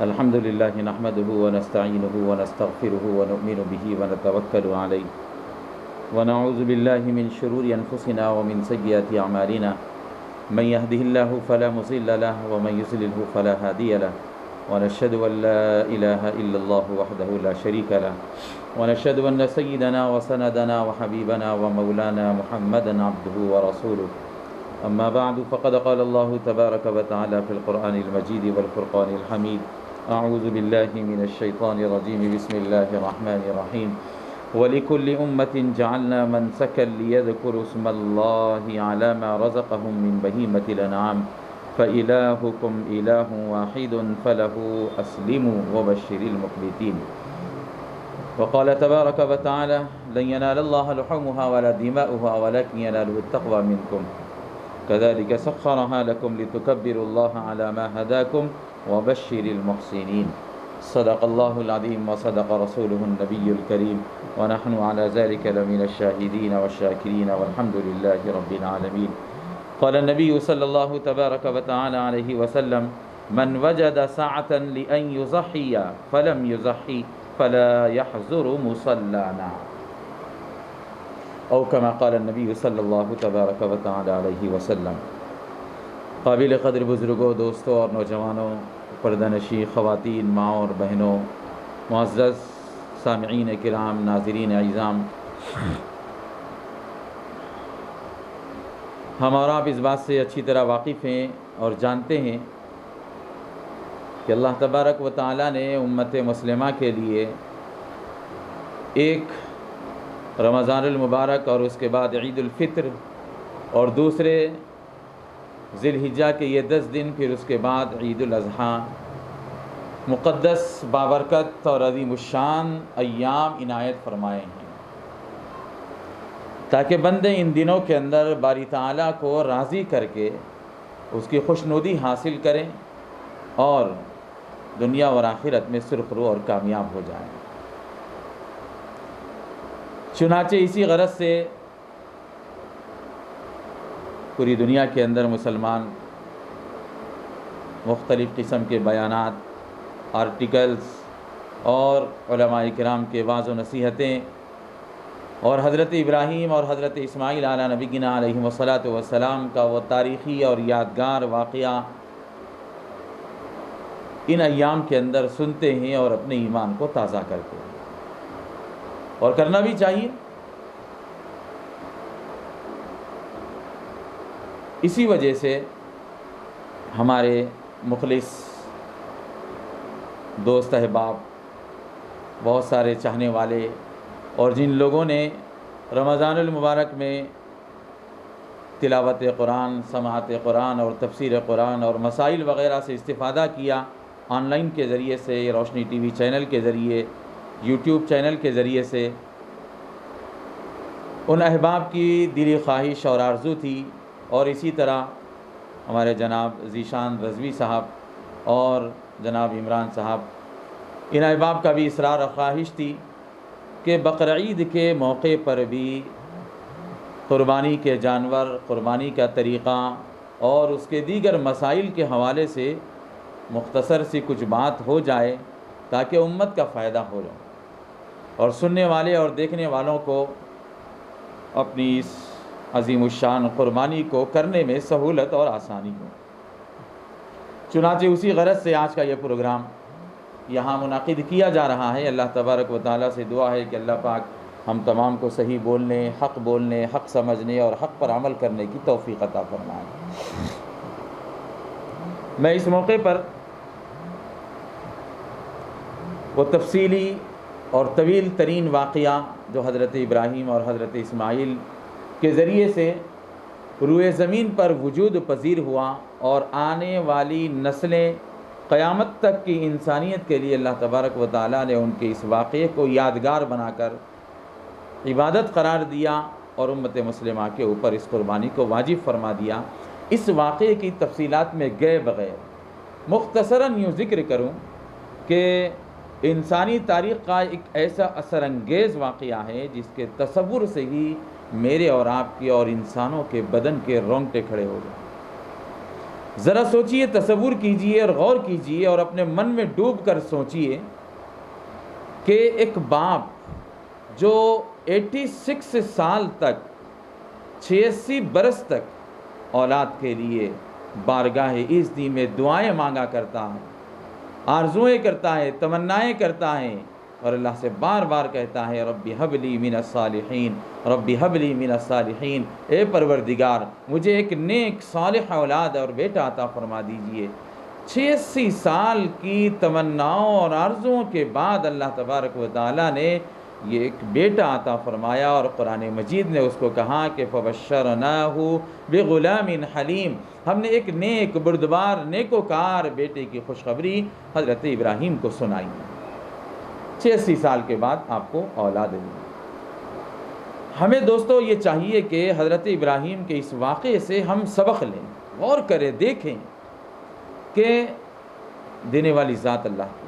الحمد لله نحمده ونستعينه ونستغفره ونؤمن به ونتوكل عليه ونعوذ بالله من شرور أنفسنا ومن سيئات أعمالنا من يهده الله فلا مضل له ومن يضلل فلا هادي له ونشهد أن لا إله إلا الله وحده لا شريك له ونشهد أن سيدنا وسندنا وحبيبنا ومولانا محمدا عبده ورسوله أما بعد فقد قال الله تبارك وتعالى في القرآن المجيد والفرقان الحميد أعوذ بالله من الشيطان الرجيم بسم الله الرحمن الرحيم وَلِكُلِّ أُمَّةٍ جَعَلْنَا مَنْسَكًا لِيَذْكُرُوا اسْمَ اللَّهِ عَلَى مَا رَزَقَهُم مِّن بَهِيمَةِ الْأَنْعَامِ فَإِلَٰهُكُمْ إِلَٰهٌ وَاحِدٌ فَلَهُ أَسْلِمُوا وَبَشِّرِ الْمُخْبِتِينَ وقال تبارك وتعالى لن ينال الله لحومها ولا دماؤها ولكن يناله التقوى منكم كذلك سخرها لكم لتكبروا الله على ما هداكم وبشر المحسنين صدق الله العظيم وصدق رسوله النبي الكريم ونحن على ذلك لمن الشاهدين والشاكرين والحمد لله رب العالمين قال النبي صلى الله تبارك وتعالى عليه وسلم من وجد ساعة لأن يضحي فلم يضحي فلا يحضر مصلانا او كما قال النبی صلی اللہ تبارک و تعالی علیہ وسلم۔ قابل قدر بزرگوں، دوستوں اور نوجوانوں، پردہ نشین خواتین، ماں اور بہنوں، معزز سامعین کرام، ناظرین اعظام، ہم اور آپ اس بات سے اچھی طرح واقف ہیں اور جانتے ہیں کہ اللہ تبارک و تعالی نے امت مسلمہ کے لیے ایک رمضان المبارک اور اس کے بعد عید الفطر اور دوسرے ذی الحجہ کے یہ 10 دن، پھر اس کے بعد عید الاضحیٰ، مقدس بابرکت اور عظیم الشان ایام عنایت فرمائے ہیں تاکہ بندے ان دنوں کے اندر باری تعالیٰ کو راضی کر کے اس کی خوشنودی حاصل کریں اور دنیا اور آخرت میں سرخرو اور کامیاب ہو جائیں۔ چنانچہ اسی غرض سے پوری دنیا کے اندر مسلمان مختلف قسم کے بیانات، آرٹیکلز اور علماء کرام کے وعظ و نصیحتیں اور حضرت ابراہیم اور حضرت اسماعیل علی نبینا علیہم الصلاۃ والسلام کا وہ تاریخی اور یادگار واقعہ ان ایام کے اندر سنتے ہیں اور اپنے ایمان کو تازہ کرتے ہیں، اور کرنا بھی چاہیے۔ اسی وجہ سے ہمارے مخلص دوست احباب، بہت سارے چاہنے والے اور جن لوگوں نے رمضان المبارک میں تلاوت قرآن، سماعت قرآن اور تفسیر قرآن اور مسائل وغیرہ سے استفادہ کیا، آن لائن کے ذریعے سے، روشنی ٹی وی چینل کے ذریعے، یوٹیوب چینل کے ذریعے سے، ان احباب کی دلی خواہش اور آرزو تھی، اور اسی طرح ہمارے جناب ذیشان رضوی صاحب اور جناب عمران صاحب، ان احباب کا بھی اصرار اور خواہش تھی کہ بقرعید کے موقع پر بھی قربانی کے جانور، قربانی کا طریقہ اور اس کے دیگر مسائل کے حوالے سے مختصر سی کچھ بات ہو جائے تاکہ امت کا فائدہ ہو جائے اور سننے والے اور دیکھنے والوں کو اپنی اس عظیم الشان قربانی کو کرنے میں سہولت اور آسانی ہو۔ چنانچہ اسی غرض سے آج کا یہ پروگرام یہاں منعقد کیا جا رہا ہے۔ اللہ تبارک و تعالیٰ سے دعا ہے کہ اللہ پاک ہم تمام کو صحیح بولنے، حق سمجھنے اور حق پر عمل کرنے کی توفیق عطا فرمائے۔ میں اس موقع پر وہ تفصیلی اور طویل ترین واقعہ جو حضرت ابراہیم اور حضرت اسماعیل کے ذریعے سے روئے زمین پر وجود پذیر ہوا اور آنے والی نسلیں قیامت تک کی انسانیت کے لیے اللہ تبارک و تعالیٰ نے ان کے اس واقعے کو یادگار بنا کر عبادت قرار دیا اور امت مسلمہ کے اوپر اس قربانی کو واجب فرما دیا۔ اس واقعے کی تفصیلات میں گئے بغیر مختصراً یوں ذکر کروں کہ انسانی تاریخ کا ایک ایسا اثر انگیز واقعہ ہے جس کے تصور سے ہی میرے اور آپ کے اور انسانوں کے بدن کے رونگٹے کھڑے ہو گئے۔ ذرا سوچئے، تصور کیجئے اور غور کیجئے اور اپنے من میں ڈوب کر سوچئے کہ ایک باپ جو 86 سال تک، 86 برس تک اولاد کے لیے بارگاہ عزتی میں دعائیں مانگا کرتا ہے، آرزوئیں کرتا ہے، تمنائیں کرتا ہے، اور اللہ سے بار بار کہتا ہے رب ہب لی من الصالحین، رب ہب لی من الصالحین، اے پروردگار مجھے ایک نیک صالح اولاد اور بیٹا عطا فرما دیجئے۔ 86 سال کی تمناؤں اور آرزوؤں کے بعد اللہ تبارک و تعالیٰ نے یہ ایک بیٹا عطا فرمایا، اور قرآن مجید نے اس کو کہا کہ فبشرناہ بغلام حلیم، ہم نے ایک نیک بردبار نیکوکار بیٹے کی خوشخبری حضرت ابراہیم کو سنائی۔ 86 سال کے بعد آپ کو اولاد ملی۔ ہمیں دوستو یہ چاہیے کہ حضرت ابراہیم کے اس واقعے سے ہم سبق لیں، غور کریں، دیکھیں کہ دینے والی ذات اللہ کی۔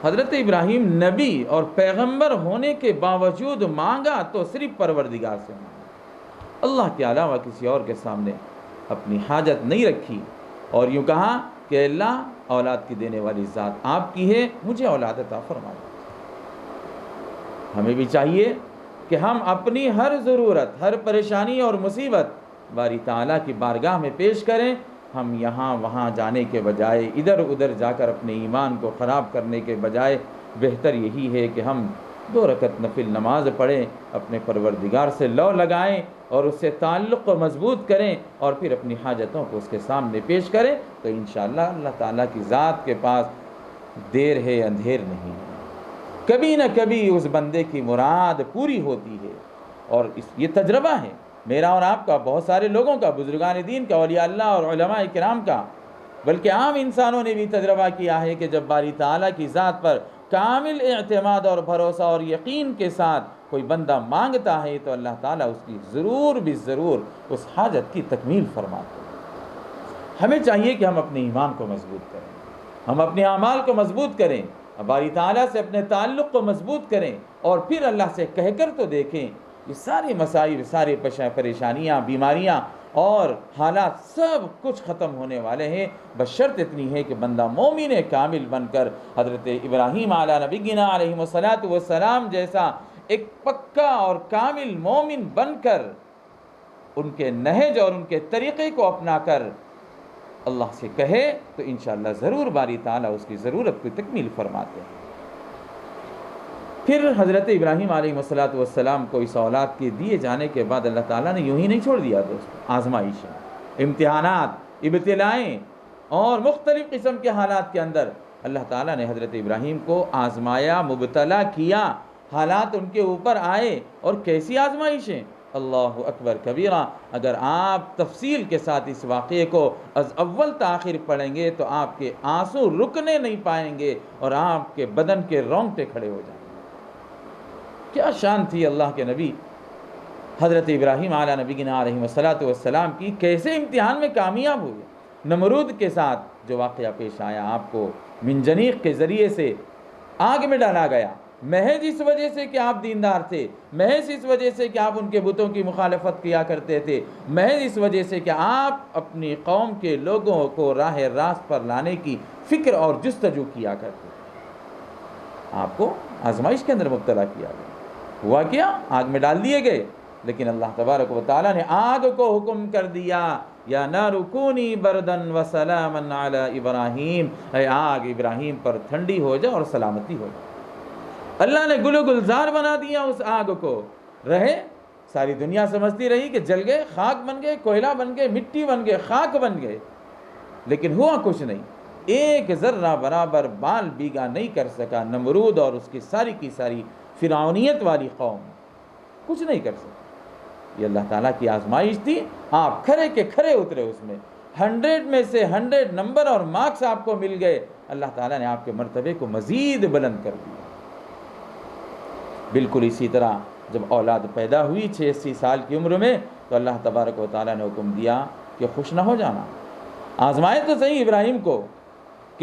حضرت ابراہیم نبی اور پیغمبر ہونے کے باوجود مانگا تو صرف پروردگار سے مانگا، اللہ کے علاوہ کسی اور کے سامنے اپنی حاجت نہیں رکھی، اور یوں کہا کہ اللہ اولاد کی دینے والی ذات آپ کی ہے، مجھے اولاد عطا فرما دو۔ ہمیں بھی چاہیے کہ ہم اپنی ہر ضرورت، ہر پریشانی اور مصیبت باری تعالیٰ کی بارگاہ میں پیش کریں۔ ہم یہاں وہاں جانے کے بجائے، ادھر ادھر جا کر اپنے ایمان کو خراب کرنے کے بجائے بہتر یہی ہے کہ ہم 2 رکعت نفل نماز پڑھیں، اپنے پروردگار سے لو لگائیں اور اس سے تعلق کو مضبوط کریں، اور پھر اپنی حاجتوں کو اس کے سامنے پیش کریں، تو انشاءاللہ اللہ تعالیٰ کی ذات کے پاس دیر ہے اندھیر نہیں ہے، کبھی نہ کبھی اس بندے کی مراد پوری ہوتی ہے۔ اور یہ تجربہ ہے میرا اور آپ کا، بہت سارے لوگوں کا، بزرگان دین کا، اولیاء اللہ اور علماء کرام کا، بلکہ عام انسانوں نے بھی تجربہ کیا ہے کہ جب باری تعالیٰ کی ذات پر کامل اعتماد اور بھروسہ اور یقین کے ساتھ کوئی بندہ مانگتا ہے تو اللہ تعالیٰ اس کی ضرور بھی ضرور اس حاجت کی تکمیل فرماتے ہیں۔ ہمیں چاہیے کہ ہم اپنے ایمان کو مضبوط کریں، ہم اپنے اعمال کو مضبوط کریں، باری تعالیٰ سے اپنے تعلق کو مضبوط کریں، اور پھر اللہ سے کہہ کر تو دیکھیں یہ سارے مسائل، سارے پریشانیاں، بیماریاں اور حالات سب کچھ ختم ہونے والے ہیں، بس شرط اتنی ہے کہ بندہ مومن کامل بن کر حضرت ابراہیم علیہ نبینا علیہ الصلاۃ والسلام جیسا ایک پکا اور کامل مومن بن کر ان کے نہج اور ان کے طریقے کو اپنا کر اللہ سے کہے تو انشاءاللہ ضرور باری تعالیٰ اس کی ضرورت کو تکمیل فرماتے ہیں۔ پھر حضرت ابراہیم علیہ السلام کو اس اولاد کے دیے جانے کے بعد اللہ تعالیٰ نے یوں ہی نہیں چھوڑ دیا دوست، آزمائشیں، امتحانات، ابتلائیں اور مختلف قسم کے حالات کے اندر اللہ تعالیٰ نے حضرت ابراہیم کو آزمایا، مبتلا کیا، حالات ان کے اوپر آئے، اور کیسی آزمائشیں، اللہ اکبر کبیرہ۔ اگر آپ تفصیل کے ساتھ اس واقعے کو از اول تاخیر پڑھیں گے تو آپ کے آنسو رکنے نہیں پائیں گے اور آپ کے بدن کے رونگٹے کھڑے ہو جائیں گے۔ کیا شان تھی اللہ کے نبی حضرت ابراہیم علیہ نبینا علیہ السلام کی، کیسے امتحان میں کامیاب ہوئے۔ نمرود کے ساتھ جو واقعہ پیش آیا، آپ کو منجنیق کے ذریعے سے آگ میں ڈالا گیا، محض اس وجہ سے کہ آپ دیندار تھے، محض اس وجہ سے کہ آپ ان کے بتوں کی مخالفت کیا کرتے تھے، محض اس وجہ سے کہ آپ اپنی قوم کے لوگوں کو راہ راست پر لانے کی فکر اور جستجو کیا کرتے تھے، آپ کو آزمائش کے اندر مبتلا کیا گیا۔ ہوا کیا؟ آگ میں ڈال دیے گئے، لیکن اللہ تبارک و تعالیٰ نے آگ کو حکم کر دیا، یا نار کونی بردن و سلاما علی ابراہیم، اے آگ ابراہیم پر ٹھنڈی ہو جا اور سلامتی ہو جا۔ اللہ نے گل و گلزار بنا دیا اس آگ کو، رہے ساری دنیا سمجھتی رہی کہ جل گئے، خاک بن گئے، کوئلہ بن گئے، مٹی بن گئے، خاک بن گئے، لیکن ہوا کچھ نہیں، ایک ذرہ برابر بال بیگا نہیں کر سکا نمرود اور اس کی ساری کی ساری فرعونیت والی قوم، کچھ نہیں کر سکا۔ یہ اللہ تعالیٰ کی آزمائش تھی، آپ کھرے کے کھرے اترے اس میں، 100 میں سے 100 نمبر اور مارکس آپ کو مل گئے، اللہ تعالیٰ نے آپ کے مرتبے کو مزید بلند کر دیا۔ بالکل اسی طرح جب اولاد پیدا ہوئی 86 سال کی عمر میں تو اللہ تبارک و تعالیٰ نے حکم دیا کہ خوش نہ ہو جانا، آزمائے تو صحیح ابراہیم کو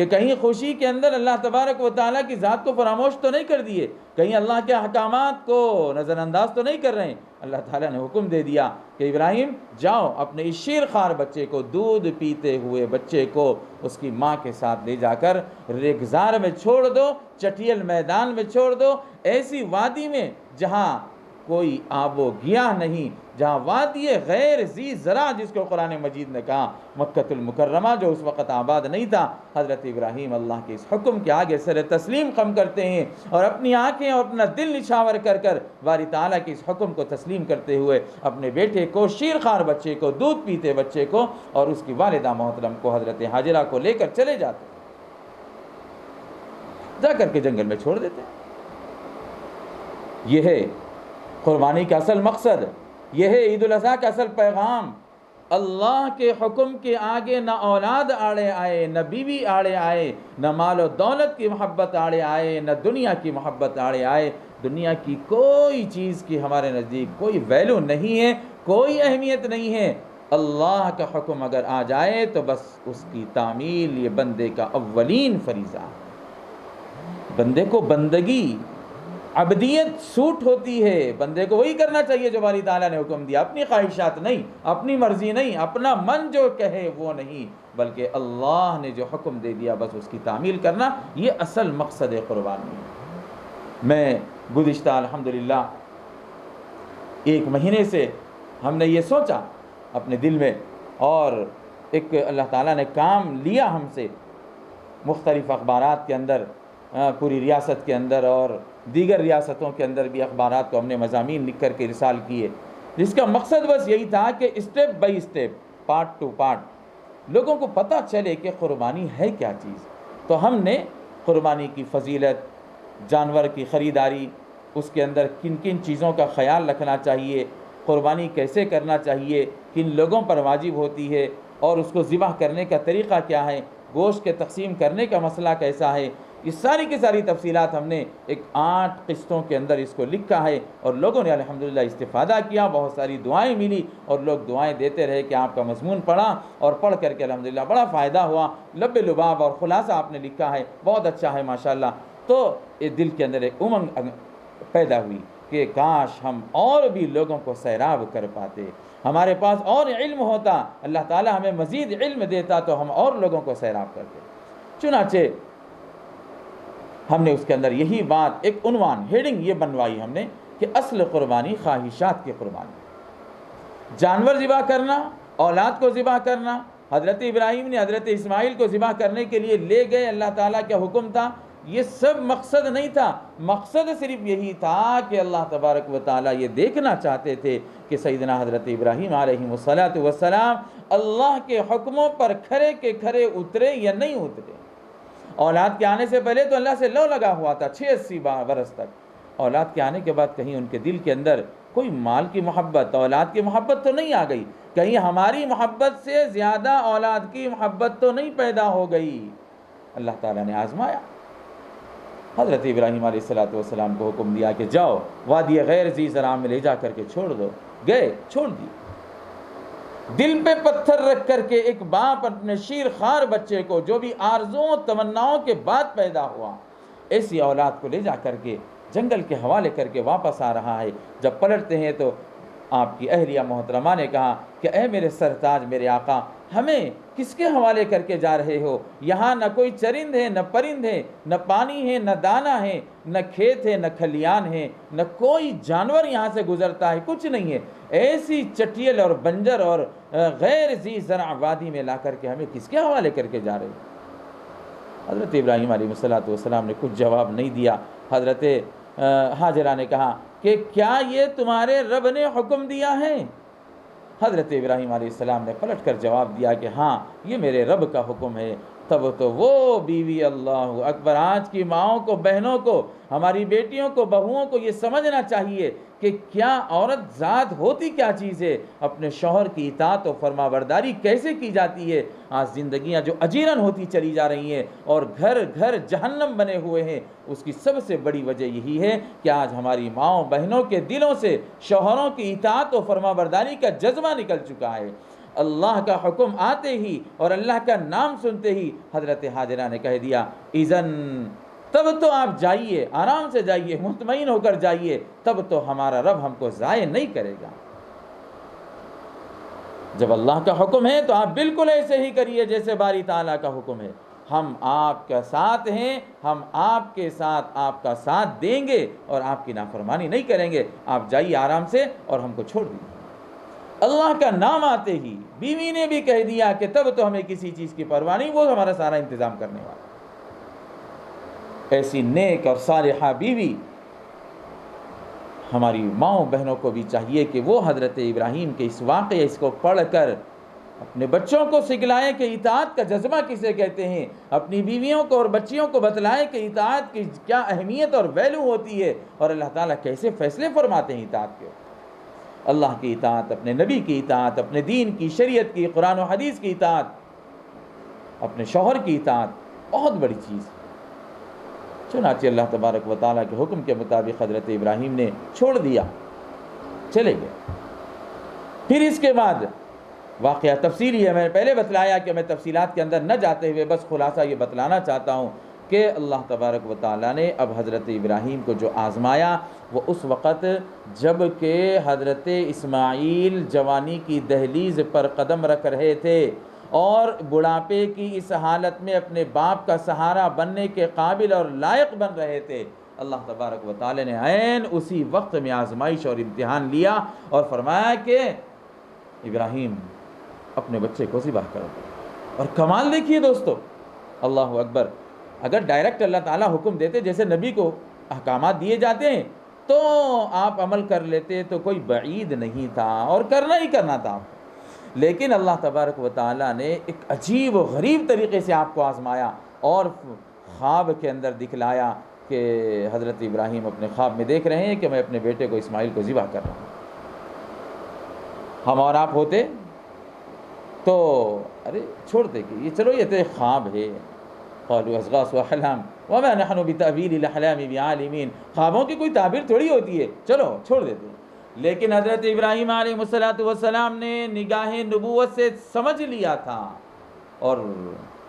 کہ کہیں خوشی کے اندر اللہ تبارک و تعالیٰ کی ذات کو فراموش تو نہیں کر دیے، کہیں اللہ کے احکامات کو نظر انداز تو نہیں کر رہے ہیں۔ اللہ تعالیٰ نے حکم دے دیا کہ ابراہیم جاؤ اپنے اس شیرخوار بچے کو، دودھ پیتے ہوئے بچے کو اس کی ماں کے ساتھ لے جا کر ریگزار میں چھوڑ دو، چٹیل میدان میں چھوڑ دو، ایسی وادی میں جہاں کوئی آب و گیاہ نہیں، جہاں وادی غیر ذی زرع جس کو قرآن مجید نے کہا، مکۃ المکرمہ جو اس وقت آباد نہیں تھا۔ حضرت ابراہیم اللہ کے اس حکم کے آگے سر تسلیم خم کرتے ہیں اور اپنی آنکھیں اور اپنا دل نچھاور کر کر باری تعالیٰ کے اس حکم کو تسلیم کرتے ہوئے اپنے بیٹے کو، شیرخوار بچے کو، دودھ پیتے بچے کو اور اس کی والدہ محترم کو حضرت ہاجرہ کو لے کر چلے جاتے، جا کر کے جنگل میں چھوڑ دیتے۔ یہ ہے قربانی کا اصل مقصد، یہ ہے عید الاضحیٰ کا اصل پیغام۔ اللہ کے حکم کے آگے نہ اولاد آڑے آئے، نہ بیوی آڑے آئے، نہ مال و دولت کی محبت آڑے آئے، نہ دنیا کی محبت آڑے آئے۔ دنیا کی کوئی چیز کی ہمارے نزدیک کوئی ویلیو نہیں ہے، کوئی اہمیت نہیں ہے۔ اللہ کا حکم اگر آ جائے تو بس اس کی تعمیل یہ بندے کا اولین فریضہ ہے۔ بندے کو بندگی، عبدیت سوٹ ہوتی ہے، بندے کو وہی کرنا چاہیے جو باری تعالیٰ نے حکم دیا، اپنی خواہشات نہیں، اپنی مرضی نہیں، اپنا من جو کہے وہ نہیں، بلکہ اللہ نے جو حکم دے دیا بس اس کی تعمیل کرنا، یہ اصل مقصد قربانی ہے۔ میں گزشتہ الحمدللہ 1 مہینے سے ہم نے یہ سوچا اپنے دل میں، اور ایک اللہ تعالیٰ نے کام لیا ہم سے، مختلف اخبارات کے اندر، پوری ریاست کے اندر اور دیگر ریاستوں کے اندر بھی اخبارات کو ہم نے مضامین لکھ کر کے ارسال کیے، جس کا مقصد بس یہی تھا کہ step by step, part to part لوگوں کو پتہ چلے کہ قربانی ہے کیا چیز۔ تو ہم نے قربانی کی فضیلت، جانور کی خریداری، اس کے اندر کن کن چیزوں کا خیال رکھنا چاہیے، قربانی کیسے کرنا چاہیے، کن لوگوں پر واجب ہوتی ہے، اور اس کو ذبح کرنے کا طریقہ کیا ہے، گوشت کے تقسیم کرنے کا مسئلہ کیسا ہے، یہ ساری کی ساری تفصیلات ہم نے ایک 8 قسطوں کے اندر اس کو لکھا ہے، اور لوگوں نے الحمدللہ استفادہ کیا، بہت ساری دعائیں ملی، اور لوگ دعائیں دیتے رہے کہ آپ کا مضمون پڑھا اور پڑھ کر کے الحمدللہ بڑا فائدہ ہوا، لب لباب اور خلاصہ آپ نے لکھا ہے، بہت اچھا ہے ماشاءاللہ۔ تو یہ دل کے اندر ایک امنگ پیدا ہوئی کہ کاش ہم اور بھی لوگوں کو سیراب کر پاتے، ہمارے پاس اور علم ہوتا، اللہ تعالی ہمیں مزید علم دیتا تو ہم اور لوگوں کو سیراب کرتے۔ چنانچہ ہم نے اس کے اندر یہی بات، ایک عنوان، ہیڈنگ یہ بنوائی ہم نے کہ اصل قربانی خواہشات کی قربانی، جانور ذبح کرنا، اولاد کو ذبح کرنا۔ حضرت ابراہیم نے حضرت اسماعیل کو ذبح کرنے کے لیے لے گئے، اللہ تعالیٰ کا حکم تھا، یہ سب مقصد نہیں تھا، مقصد صرف یہی تھا کہ اللہ تبارک و تعالیٰ یہ دیکھنا چاہتے تھے کہ سیدنا حضرت ابراہیم علیہ السلام اللہ کے حکموں پر کھرے کے کھرے اترے یا نہیں اترے۔ اولاد کے آنے سے پہلے تو اللہ سے لو لگا ہوا تھا 86 برس تک، اولاد کے آنے کے بعد کہیں ان کے دل کے اندر کوئی مال کی محبت، اولاد کی محبت تو نہیں آ گئی، کہیں ہماری محبت سے زیادہ اولاد کی محبت تو نہیں پیدا ہو گئی۔ اللہ تعالیٰ نے آزمایا، حضرت ابراہیم علیہ السلام کو حکم دیا کہ جاؤ وادی غیر ذی زرع میں لے جا کر کے چھوڑ دو، گئے، چھوڑ دی۔ دل پہ پتھر رکھ کر کے ایک باپ اپنے شیرخوار بچے کو، جو بھی آرزوؤں تمناؤں کے بعد پیدا ہوا، ایسی اولاد کو لے جا کر کے جنگل کے حوالے کر کے واپس آ رہا ہے۔ جب پلٹتے ہیں تو آپ کی اہلیہ محترمہ نے کہا کہ اے میرے سرتاج، میرے آقا، ہمیں کس کے حوالے کر کے جا رہے ہو؟ یہاں نہ کوئی چرند ہے، نہ پرند ہے، نہ پانی ہے، نہ دانہ ہے، نہ کھیت ہے، نہ کھلیان ہے، نہ کوئی جانور یہاں سے گزرتا ہے، کچھ نہیں ہے، ایسی چٹیل اور بنجر اور غیر ذی زرع وادی میں لا کر کے ہمیں کس کے حوالے کر کے جا رہے ہو؟ حضرت ابراہیم علیہ السلام نے کچھ جواب نہیں دیا۔ حضرت ہاجرہ نے کہا کہ کیا یہ تمہارے رب نے حکم دیا ہے؟ حضرت ابراہیم علیہ السلام نے پلٹ کر جواب دیا کہ ہاں یہ میرے رب کا حکم ہے۔ تب تو وہ بیوی، اللہ اکبر، آج کی ماؤں کو، بہنوں کو، ہماری بیٹیوں کو، بہوؤں کو یہ سمجھنا چاہیے کہ کیا عورت ذات ہوتی کیا چیز ہے، اپنے شوہر کی اطاعت و فرما برداری کیسے کی جاتی ہے۔ آج زندگیاں جو اجیرن ہوتی چلی جا رہی ہیں اور گھر گھر جہنم بنے ہوئے ہیں، اس کی سب سے بڑی وجہ یہی ہے کہ آج ہماری ماؤں بہنوں کے دلوں سے شوہروں کی اطاعت و فرما برداری کا جذبہ نکل چکا ہے۔ اللہ کا حکم آتے ہی اور اللہ کا نام سنتے ہی حضرت ہاجرہ نے کہہ دیا اذن، تب تو آپ جائیے، آرام سے جائیے، مطمئن ہو کر جائیے، تب تو ہمارا رب ہم کو ضائع نہیں کرے گا۔ جب اللہ کا حکم ہے تو آپ بالکل ایسے ہی کریے جیسے باری تعالیٰ کا حکم ہے۔ ہم آپ کا ساتھ ہیں، ہم آپ کے ساتھ آپ کا ساتھ دیں گے اور آپ کی نافرمانی نہیں کریں گے، آپ جائیے آرام سے اور ہم کو چھوڑ دیجیے۔ اللہ کا نام آتے ہی بیوی نے بھی کہہ دیا کہ تب تو ہمیں کسی چیز کی پرواہ نہیں، وہ ہمارا سارا انتظام کرنے والا۔ ایسی نیک اور صالحہ بیوی ہماری ماؤں بہنوں کو بھی چاہیے کہ وہ حضرت ابراہیم کے اس واقعے اس کو پڑھ کر اپنے بچوں کو سکھلائیں کہ اطاعت کا جذبہ کسے کہتے ہیں، اپنی بیویوں کو اور بچیوں کو بتلائیں کہ اطاعت کی کیا اہمیت اور ویلیو ہوتی ہے اور اللہ تعالیٰ کیسے فیصلے فرماتے ہیں اطاعت کے۔ اللہ کی اطاعت، اپنے نبی کی اطاعت، اپنے دین کی، شریعت کی، قرآن و حدیث کی اطاعت، اپنے شوہر کی اطاعت بہت بڑی چیز ہے۔ چنانچہ اللہ تبارک و تعالیٰ کے حکم کے مطابق حضرت ابراہیم نے چھوڑ دیا، چلے گئے۔ پھر اس کے بعد واقعہ تفصیلی ہے، میں نے پہلے بتلایا کہ میں تفصیلات کے اندر نہ جاتے ہوئے بس خلاصہ یہ بتلانا چاہتا ہوں کہ اللہ تبارک و تعالیٰ نے اب حضرت ابراہیم کو جو آزمایا وہ اس وقت جب کہ حضرت اسماعیل جوانی کی دہلیز پر قدم رکھ رہے تھے اور بڑھاپے کی اس حالت میں اپنے باپ کا سہارا بننے کے قابل اور لائق بن رہے تھے۔ اللہ تبارک و تعالی نے عین اسی وقت میں آزمائش اور امتحان لیا اور فرمایا کہ ابراہیم اپنے بچے کو ذبح کرو۔ اور کمال دیکھیے دوستو، اللہ اکبر، اگر ڈائریکٹ اللہ تعالیٰ حکم دیتے جیسے نبی کو احکامات دیے جاتے ہیں تو آپ عمل کر لیتے تو کوئی بعید نہیں تھا اور کرنا ہی کرنا تھا، لیکن اللہ تبارک و تعالیٰ نے ایک عجیب و غریب طریقے سے آپ کو آزمایا اور خواب کے اندر دکھلایا کہ حضرت ابراہیم اپنے خواب میں دیکھ رہے ہیں کہ میں اپنے بیٹے کو اسماعیل کو ذبح کر رہا ہوں۔ ہم اور آپ ہوتے تو ارے چھوڑ دے کہ یہ چلو یہ تو ایک خواب ہے، قالوا اضغاث احلام وما نحن بتأویل الاحلام بعالمین، خوابوں کی کوئی تعبیر تھوڑی ہوتی ہے، چلو چھوڑ دیتے ہیں۔ لیکن حضرت ابراہیم علیہ السلام نے نگاہ نبوت سے سمجھ لیا تھا اور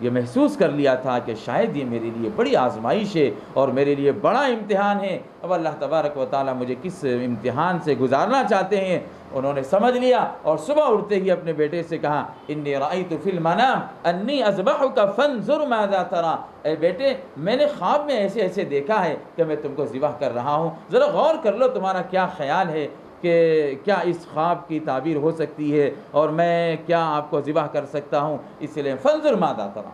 یہ محسوس کر لیا تھا کہ شاید یہ میرے لیے بڑی آزمائش ہے اور میرے لیے بڑا امتحان ہے، اب اللہ تبارک و تعالیٰ مجھے کس امتحان سے گزارنا چاہتے ہیں۔ انہوں نے سمجھ لیا اور صبح اٹھتے ہی اپنے بیٹے سے کہا انی رأیت فی المنام انی اذبحک فانظر ماذا تری، اے بیٹے میں نے خواب میں ایسے ایسے دیکھا ہے کہ میں تم کو ذبح کر رہا ہوں، ذرا غور کر لو تمہارا کیا خیال ہے کہ کیا اس خواب کی تعبیر ہو سکتی ہے اور میں کیا آپ کو ذبح کر سکتا ہوں، اس لیے فانظر ماذا تری۔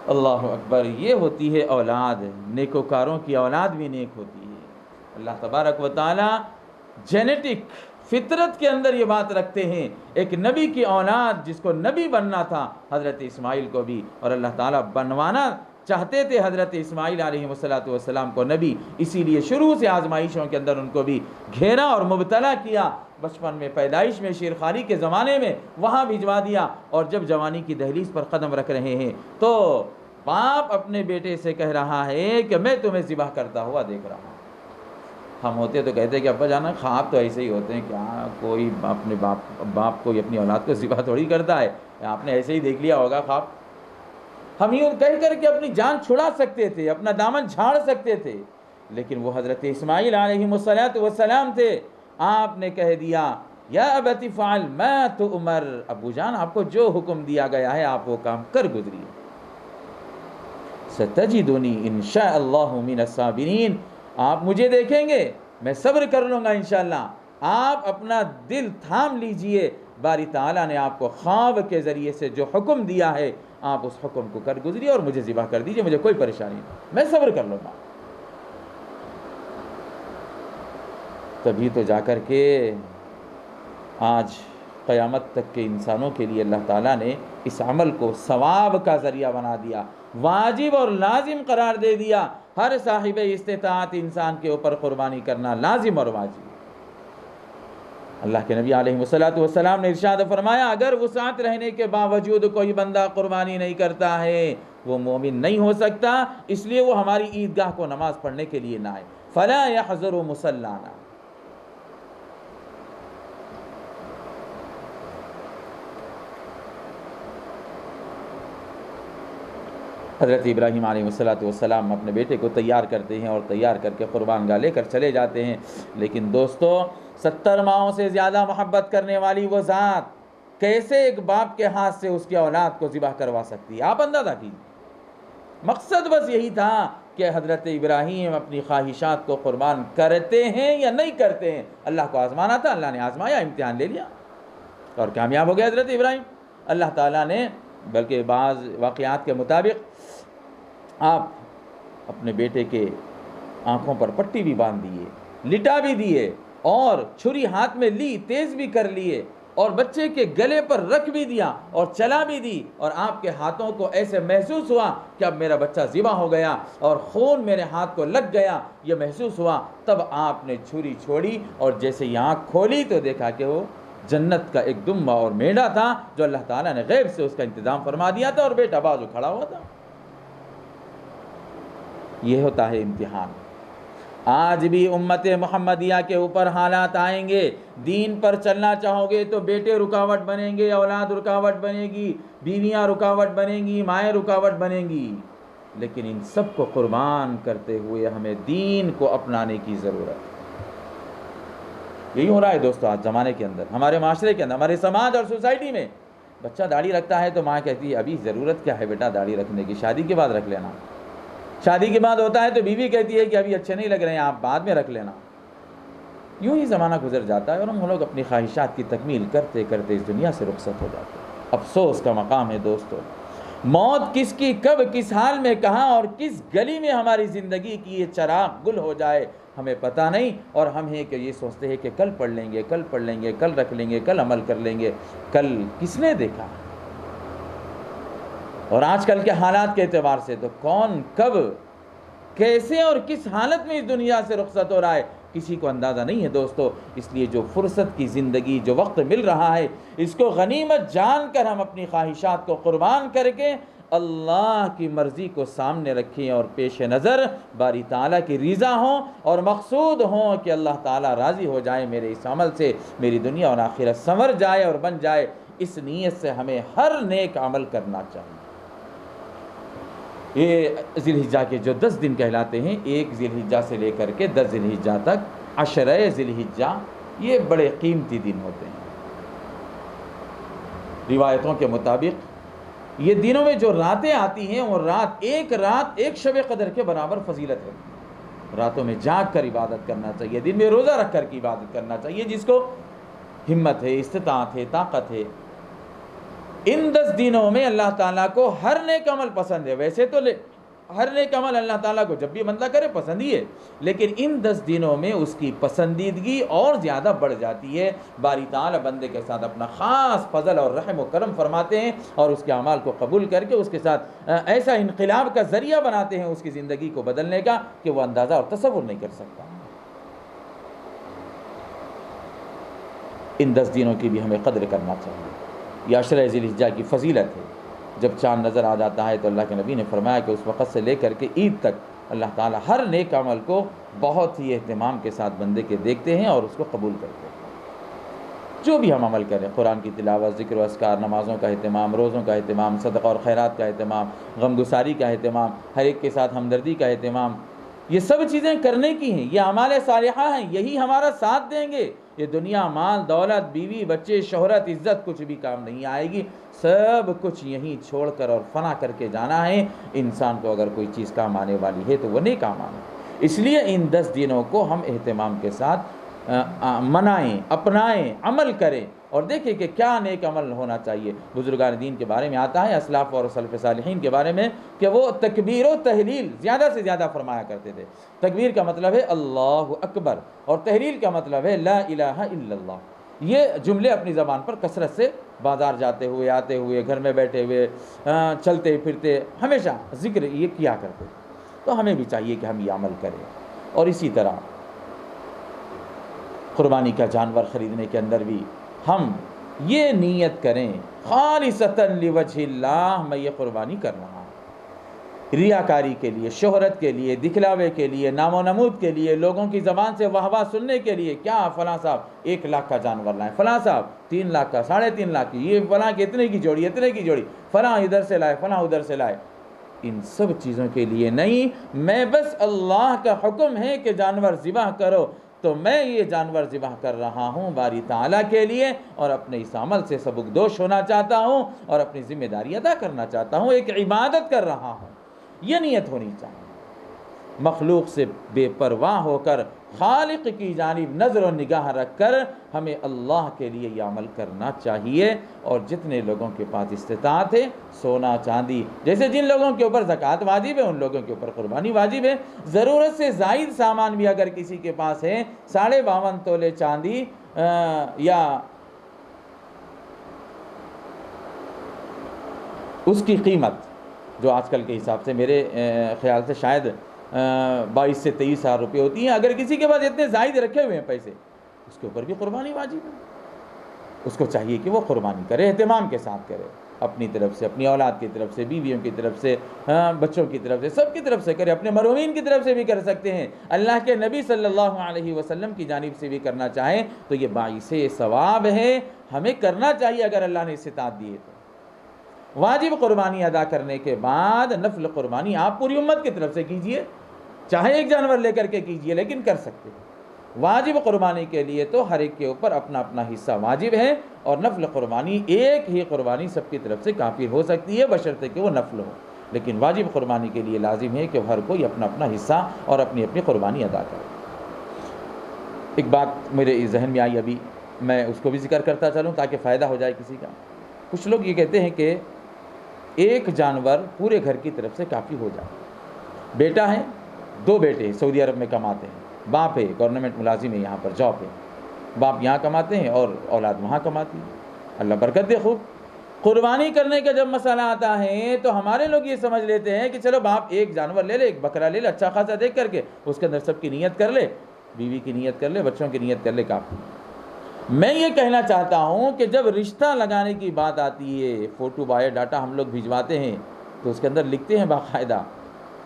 اللہ اکبر، یہ ہوتی ہے اولاد، نیکوکاروں کی اولاد بھی نیک ہوتی ہے۔ اللہ تبارک و تعالی جینیٹک فطرت کے اندر یہ بات رکھتے ہیں، ایک نبی کی اولاد جس کو نبی بننا تھا حضرت اسماعیل کو بھی، اور اللہ تعالیٰ بنوانا چاہتے تھے حضرت اسماعیل علیہ السلام کو نبی، اسی لیے شروع سے آزمائشوں کے اندر ان کو بھی گھیرا اور مبتلا کیا۔ بچپن میں پیدائش میں شیرخواری کے زمانے میں وہاں بھجوا دیا، اور جب جوانی کی دہلیز پر قدم رکھ رہے ہیں تو باپ اپنے بیٹے سے کہہ رہا ہے کہ میں تمہیں ذبح کرتا ہوا دیکھ رہا ہوں۔ ہم ہوتے تو کہتے کہ ابا جانا خواب تو ایسے ہی ہوتے ہیں، کیا کوئی اپنے باپ کو اپنی اولاد کو ذبح تھوڑی کرتا ہے، آپ نے ایسے ہی دیکھ لیا ہوگا خواب۔ ہم یوں کہہ کر کے اپنی جان چھڑا سکتے تھے، اپنا دامن جھاڑ سکتے تھے، لیکن وہ حضرت اسماعیل علیہ السلام تھے، آپ نے کہہ دیا یا ابت فعل ما تؤمر، ابو جان آپ کو جو حکم دیا گیا ہے آپ وہ کام کر گزریے۔ ستجدنی انشاء اللہ من الصابرین، آپ مجھے دیکھیں گے میں صبر کر لوں گا انشاءاللہ۔ آپ اپنا دل تھام لیجئے، باری تعالیٰ نے آپ کو خواب کے ذریعے سے جو حکم دیا ہے آپ اس حکم کو کر گزریے اور مجھے ذبح کر دیجئے، مجھے کوئی پریشانی نہیں، میں صبر کر لوں گا۔ تبھی تو جا کر کے آج قیامت تک کے انسانوں کے لیے اللہ تعالیٰ نے اس عمل کو ثواب کا ذریعہ بنا دیا، واجب اور لازم قرار دے دیا۔ ہر صاحب استطاعت انسان کے اوپر قربانی کرنا لازم اور واجب۔ اللہ کے نبی علیہ السلام نے ارشاد فرمایا اگر وسعت رہنے کے باوجود کوئی بندہ قربانی نہیں کرتا ہے وہ مومن نہیں ہو سکتا، اس لیے وہ ہماری عیدگاہ کو نماز پڑھنے کے لیے نہ آئے۔ فلا يحضر مصلانا، حضرت ابراہیم علیہ السلام اپنے بیٹے کو تیار کرتے ہیں اور تیار کر کے قربان گاہ لے کر چلے جاتے ہیں. لیکن دوستو 70 ماہوں سے زیادہ محبت کرنے والی وہ ذات کیسے ایک باپ کے ہاتھ سے اس کی اولاد کو ذبح کروا سکتی ہے؟ آپ اندازہ کیجیے. مقصد بس یہی تھا کہ حضرت ابراہیم اپنی خواہشات کو قربان کرتے ہیں یا نہیں کرتے ہیں. اللہ کو آزمانا تھا، اللہ نے آزمایا، امتحان لے لیا اور کامیاب ہو گیا حضرت ابراہیم. اللہ تعالیٰ نے بلکہ بعض واقعات کے مطابق آپ اپنے بیٹے کے آنکھوں پر پٹی بھی باندھ دیے، لٹا بھی دیے اور چھری ہاتھ میں لی، تیز بھی کر لیے اور بچے کے گلے پر رکھ بھی دیا اور چلا بھی دی، اور آپ کے ہاتھوں کو ایسے محسوس ہوا کہ اب میرا بچہ ذبح ہو گیا اور خون میرے ہاتھ کو لگ گیا، یہ محسوس ہوا. تب آپ نے چھری چھوڑی اور جیسے یہ آنکھ کھولی تو دیکھا کہ وہ جنت کا ایک دمبا اور میڑا تھا جو اللہ تعالیٰ نے غیب سے اس کا انتظام فرما دیا تھا، اور بیٹا بازو کھڑا ہوا تھا. یہ ہوتا ہے امتحان. آج بھی امت محمدیہ کے اوپر حالات آئیں گے. دین پر چلنا چاہو گے تو بیٹے رکاوٹ بنیں گے، اولاد رکاوٹ بنے گی، بیویاں رکاوٹ بنیں گی، مائیں رکاوٹ بنیں گی. لیکن ان سب کو قربان کرتے ہوئے ہمیں دین کو اپنانے کی ضرورت ہے. یہی ہو رہا ہے دوستو آج زمانے کے اندر، ہمارے معاشرے کے اندر، ہمارے سماج اور سوسائٹی میں. بچہ داڑھی رکھتا ہے تو ماں کہتی ہے ابھی ضرورت کیا ہے بیٹا داڑھی رکھنے کی، شادی کے بعد رکھ لینا. شادی کے بعد ہوتا ہے تو بیوی کہتی ہے کہ ابھی اچھے نہیں لگ رہے ہیں، آپ بعد میں رکھ لینا. یوں ہی زمانہ گزر جاتا ہے اور ہم لوگ اپنی خواہشات کی تکمیل کرتے کرتے اس دنیا سے رخصت ہو جاتے ہیں. افسوس کا مقام ہے دوستو. موت کس کی کب کس حال میں کہاں اور کس گلی میں ہماری زندگی کی یہ چراغ گل ہو جائے ہمیں پتہ نہیں، اور ہم ہیں کہ یہ سوچتے ہیں کہ کل پڑھ لیں گے، کل پڑھ لیں گے، کل رکھ لیں گے، کل عمل کر لیں گے. کل کس نے دیکھا؟ اور آج کل کے حالات کے اعتبار سے تو کون کب کیسے اور کس حالت میں اس دنیا سے رخصت ہو رہا ہے کسی کو اندازہ نہیں ہے دوستو. اس لیے جو فرصت کی زندگی، جو وقت مل رہا ہے، اس کو غنیمت جان کر ہم اپنی خواہشات کو قربان کر کے اللہ کی مرضی کو سامنے رکھیں اور پیش نظر باری تعالیٰ کی رضا ہوں اور مقصود ہوں کہ اللہ تعالیٰ راضی ہو جائے میرے اس عمل سے، میری دنیا اور آخرت سنور جائے اور بن جائے. اس نیت سے ہمیں ہر نیک عمل کرنا چاہیے. یہ ذی الحجہ کے جو 10 دن کہلاتے ہیں، 1 ذی الحجہ سے لے کر کے 10 ذی الحجہ تک، 10 ذی الحجہ، یہ بڑے قیمتی دن ہوتے ہیں. روایتوں کے مطابق یہ دنوں میں جو راتیں آتی ہیں وہ ایک رات ایک شب قدر کے برابر فضیلت ہے. راتوں میں جاگ کر عبادت کرنا چاہیے، دن میں روزہ رکھ کر کی عبادت کرنا چاہیے جس کو ہمت ہے، استطاعت ہے، طاقت ہے. ان 10 دنوں میں اللہ تعالیٰ کو ہر نیک عمل پسند ہے. ویسے تو ہر نیک عمل اللہ تعالیٰ کو جب بھی بندہ کرے پسند ہی ہے، لیکن ان 10 دنوں میں اس کی پسندیدگی اور زیادہ بڑھ جاتی ہے. باری تعالیٰ بندے کے ساتھ اپنا خاص فضل اور رحم و کرم فرماتے ہیں اور اس کے اعمال کو قبول کر کے اس کے ساتھ ایسا انقلاب کا ذریعہ بناتے ہیں اس کی زندگی کو بدلنے کا کہ وہ اندازہ اور تصور نہیں کر سکتا. ان 10 دنوں کی بھی ہمیں قدر کرنا چاہیے. یہ 10 ذی الحجہ کی فضیلت ہے. جب چاند نظر آ جاتا ہے تو اللہ کے نبی نے فرمایا کہ اس وقت سے لے کر کے عید تک اللہ تعالیٰ ہر نیک عمل کو بہت ہی اہتمام کے ساتھ بندے کے دیکھتے ہیں اور اس کو قبول کرتے ہیں. جو بھی ہم عمل کریں، قرآن کی تلاوت، ذکر و اذکار، نمازوں کا اہتمام، روزوں کا اہتمام، صدقہ اور خیرات کا اہتمام، غمگساری کا اہتمام، ہر ایک کے ساتھ ہمدردی کا اہتمام، یہ سب چیزیں کرنے کی ہیں. یہ اعمال صالحہ ہیں، یہی ہمارا ساتھ دیں گے. یہ دنیا، مال، دولت، بیوی، بچے، شہرت، عزت کچھ بھی کام نہیں آئے گی. سب کچھ یہیں چھوڑ کر اور فنا کر کے جانا ہے. انسان کو اگر کوئی چیز کام آنے والی ہے تو وہ نیک کام آنا. اس لیے ان 10 دنوں کو ہم اہتمام کے ساتھ منائیں، اپنائیں، عمل کریں اور دیکھیں کہ کیا نیک عمل ہونا چاہیے. بزرگان دین کے بارے میں آتا ہے، اسلاف اور سلف صالحین کے بارے میں، کہ وہ تکبیر و تحلیل زیادہ سے زیادہ فرمایا کرتے تھے. تکبیر کا مطلب ہے اللہ اکبر اور تحلیل کا مطلب ہے لا الہ الا اللہ. یہ جملے اپنی زبان پر کثرت سے بازار جاتے ہوئے، آتے ہوئے، گھر میں بیٹھے ہوئے، چلتے پھرتے ہمیشہ ذکر یہ کیا کرتے. تو ہمیں بھی چاہیے کہ ہم یہ عمل کریں. اور اسی طرح قربانی کا جانور خریدنے کے اندر بھی ہم یہ نیت کریں خالصتاً لوجہ اللہ، میں یہ قربانی کر رہا ہوں. ریاکاری کے لیے، شہرت کے لیے، دکھلاوے کے لیے، نام و نمود کے لیے، لوگوں کی زبان سے واہ واہ سننے کے لیے، کیا فلاں صاحب 1 لاکھ کا جانور لائیں، فلاں صاحب 3 لاکھ کا، 3.5 لاکھ کی، یہ فلاں کے اتنے کی جوڑی، اتنے کی جوڑی، فلاں ادھر سے لائے، فلاں ادھر سے لائے. ان سب چیزوں کے لیے نہیں، میں بس اللہ کا حکم ہے کہ جانور ذبح کرو تو میں یہ جانور ذبح کر رہا ہوں باری تعالیٰ کے لیے، اور اپنے اس عمل سے سبکدوش ہونا چاہتا ہوں اور اپنی ذمہ داری ادا کرنا چاہتا ہوں، ایک عبادت کر رہا ہوں، یہ نیت ہونی چاہیے۔ مخلوق سے بے پرواہ ہو کر خالق کی جانب نظر و نگاہ رکھ کر ہمیں اللہ کے لیے یہ عمل کرنا چاہیے۔ اور جتنے لوگوں کے پاس استطاعت ہے، سونا چاندی، جیسے جن لوگوں کے اوپر زکوٰۃ واجب ہے ان لوگوں کے اوپر قربانی واجب ہے، ضرورت سے زائد سامان بھی اگر کسی کے پاس ہے، 52.5 تولے چاندی یا اس کی قیمت جو آج کل کے حساب سے میرے خیال سے شاید 22 سے 23 ہزار روپے ہوتی ہیں، اگر کسی کے پاس اتنے زائد رکھے ہوئے ہیں پیسے، اس کے اوپر بھی قربانی واجب ہے۔ اس کو چاہیے کہ وہ قربانی کرے، اہتمام کے ساتھ کرے، اپنی طرف سے، اپنی اولاد کی طرف سے، بیویوں کی طرف سے، بچوں کی طرف سے، سب کی طرف سے کرے، اپنے مرحومین کی طرف سے بھی کر سکتے ہیں، اللہ کے نبی صلی اللہ علیہ وسلم کی جانب سے بھی کرنا چاہیں تو یہ باعث ثواب ہے، ہمیں کرنا چاہیے اگر اللہ نے استطاعت دی ہے تو۔ واجب قربانی ادا کرنے کے بعد نفل قربانی آپ پوری امت کی طرف سے کیجئے، چاہے ایک جانور لے کر کے کیجئے، لیکن کر سکتے ہیں۔ واجب قربانی کے لیے تو ہر ایک کے اوپر اپنا اپنا حصہ واجب ہے، اور نفل قربانی ایک ہی قربانی سب کی طرف سے کافی ہو سکتی ہے بشرطے کہ وہ نفل ہو، لیکن واجب قربانی کے لیے لازم ہے کہ ہر کوئی اپنا اپنا حصہ اور اپنی اپنی قربانی ادا کرے۔ ایک بات میرے ذہن میں آئی، ابھی میں اس کو بھی ذکر کرتا چلوں تاکہ فائدہ ہو جائے کسی کا۔ کچھ لوگ یہ کہتے ہیں کہ ایک جانور پورے گھر کی طرف سے کافی ہو جائے۔ بیٹا ہے، 2 بیٹے سعودی عرب میں کماتے ہیں، باپ ہے گورنمنٹ ملازم ہے، یہاں پر جاب ہے، باپ یہاں کماتے ہیں اور اولاد وہاں کماتی ہے، اللہ برکت دے خوب۔ قربانی کرنے کا جب مسئلہ آتا ہے تو ہمارے لوگ یہ سمجھ لیتے ہیں کہ چلو باپ ایک جانور لے لے، ایک بکرا لے لے، اچھا خاصا دیکھ کر کے اس کے اندر سب کی نیت کر لے، بیوی کی نیت کر لے، بچوں کی نیت کر لے، کافی۔ میں یہ کہنا چاہتا ہوں کہ جب رشتہ لگانے کی بات آتی ہے، فوٹو بایو ڈاٹا ہم لوگ بھجواتے ہیں تو اس کے اندر لکھتے ہیں باقاعدہ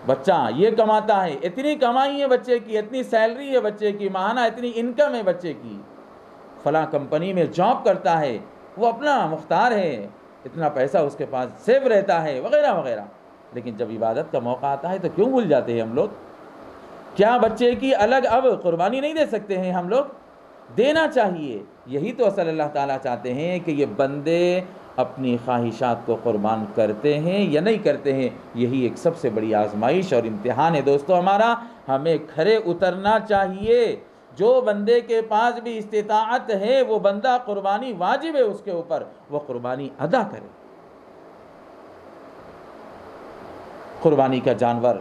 بچہ یہ کماتا ہے، اتنی کمائی ہے بچے کی، اتنی سیلری ہے بچے کی، ماہانہ اتنی انکم ہے بچے کی، فلاں کمپنی میں جاب کرتا ہے، وہ اپنا مختار ہے، اتنا پیسہ اس کے پاس سیو رہتا ہے، وغیرہ وغیرہ۔ لیکن جب عبادت کا موقع آتا ہے تو کیوں بھول جاتے ہیں ہم لوگ؟ کیا بچے کی الگ اب قربانی نہیں دے سکتے ہیں ہم لوگ؟ دینا چاہیے۔ یہی تو اصل اللہ تعالیٰ چاہتے ہیں کہ یہ بندے اپنی خواہشات کو قربان کرتے ہیں یا نہیں کرتے ہیں۔ یہی ایک سب سے بڑی آزمائش اور امتحان ہے دوستو ہمارا، ہمیں کھرے اترنا چاہیے۔ جو بندے کے پاس بھی استطاعت ہے وہ بندہ قربانی واجب ہے اس کے اوپر، وہ قربانی ادا کرے۔ قربانی کا جانور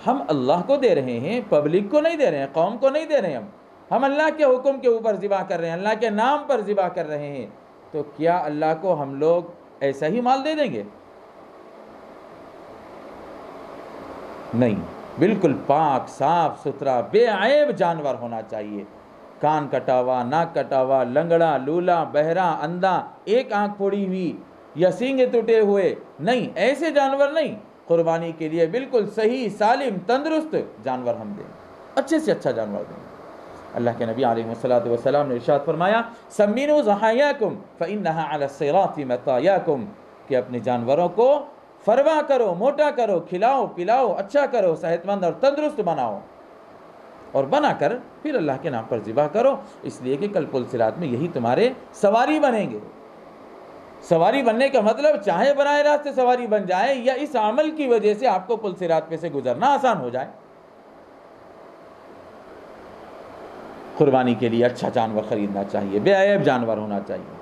ہم اللہ کو دے رہے ہیں، پبلک کو نہیں دے رہے ہیں، قوم کو نہیں دے رہے ہیں، ہم اللہ کے حکم کے اوپر ذبح کر رہے ہیں، اللہ کے نام پر ذبح کر رہے ہیں، تو کیا اللہ کو ہم لوگ ایسا ہی مال دے دیں گے؟ نہیں، بالکل پاک صاف ستھرا بے عیب جانور ہونا چاہیے، کان کٹا ہوا، ناک کٹا ہوا، لنگڑا، لولا، بہرا، اندھا، ایک آنکھ پھوڑی ہوئی یا سینگے ٹوٹے ہوئے، نہیں، ایسے جانور نہیں۔ قربانی کے لیے بالکل صحیح سالم تندرست جانور ہم دیں، اچھے سے اچھا جانور دیں۔ اللہ کے نبی علیہ السلام نے ارشاد فرمایا سمینوا ضحایاکم فإنها علی الصراط مطایاکم، کہ اپنے جانوروں کو فروا کرو، موٹا کرو، کھلاؤ پلاؤ، اچھا کرو، صحت مند اور تندرست بناؤ، اور بنا کر پھر اللہ کے نام پر ذبح کرو، اس لیے کہ کل پل صراط میں یہی تمہارے سواری بنیں گے۔ سواری بننے کا مطلب چاہے براہ راست سے سواری بن جائے یا اس عمل کی وجہ سے آپ کو پل صراط پہ سے گزرنا آسان ہو جائے۔ قربانی کے لیے اچھا جانور خریدنا چاہیے، بے عیب جانور ہونا چاہیے،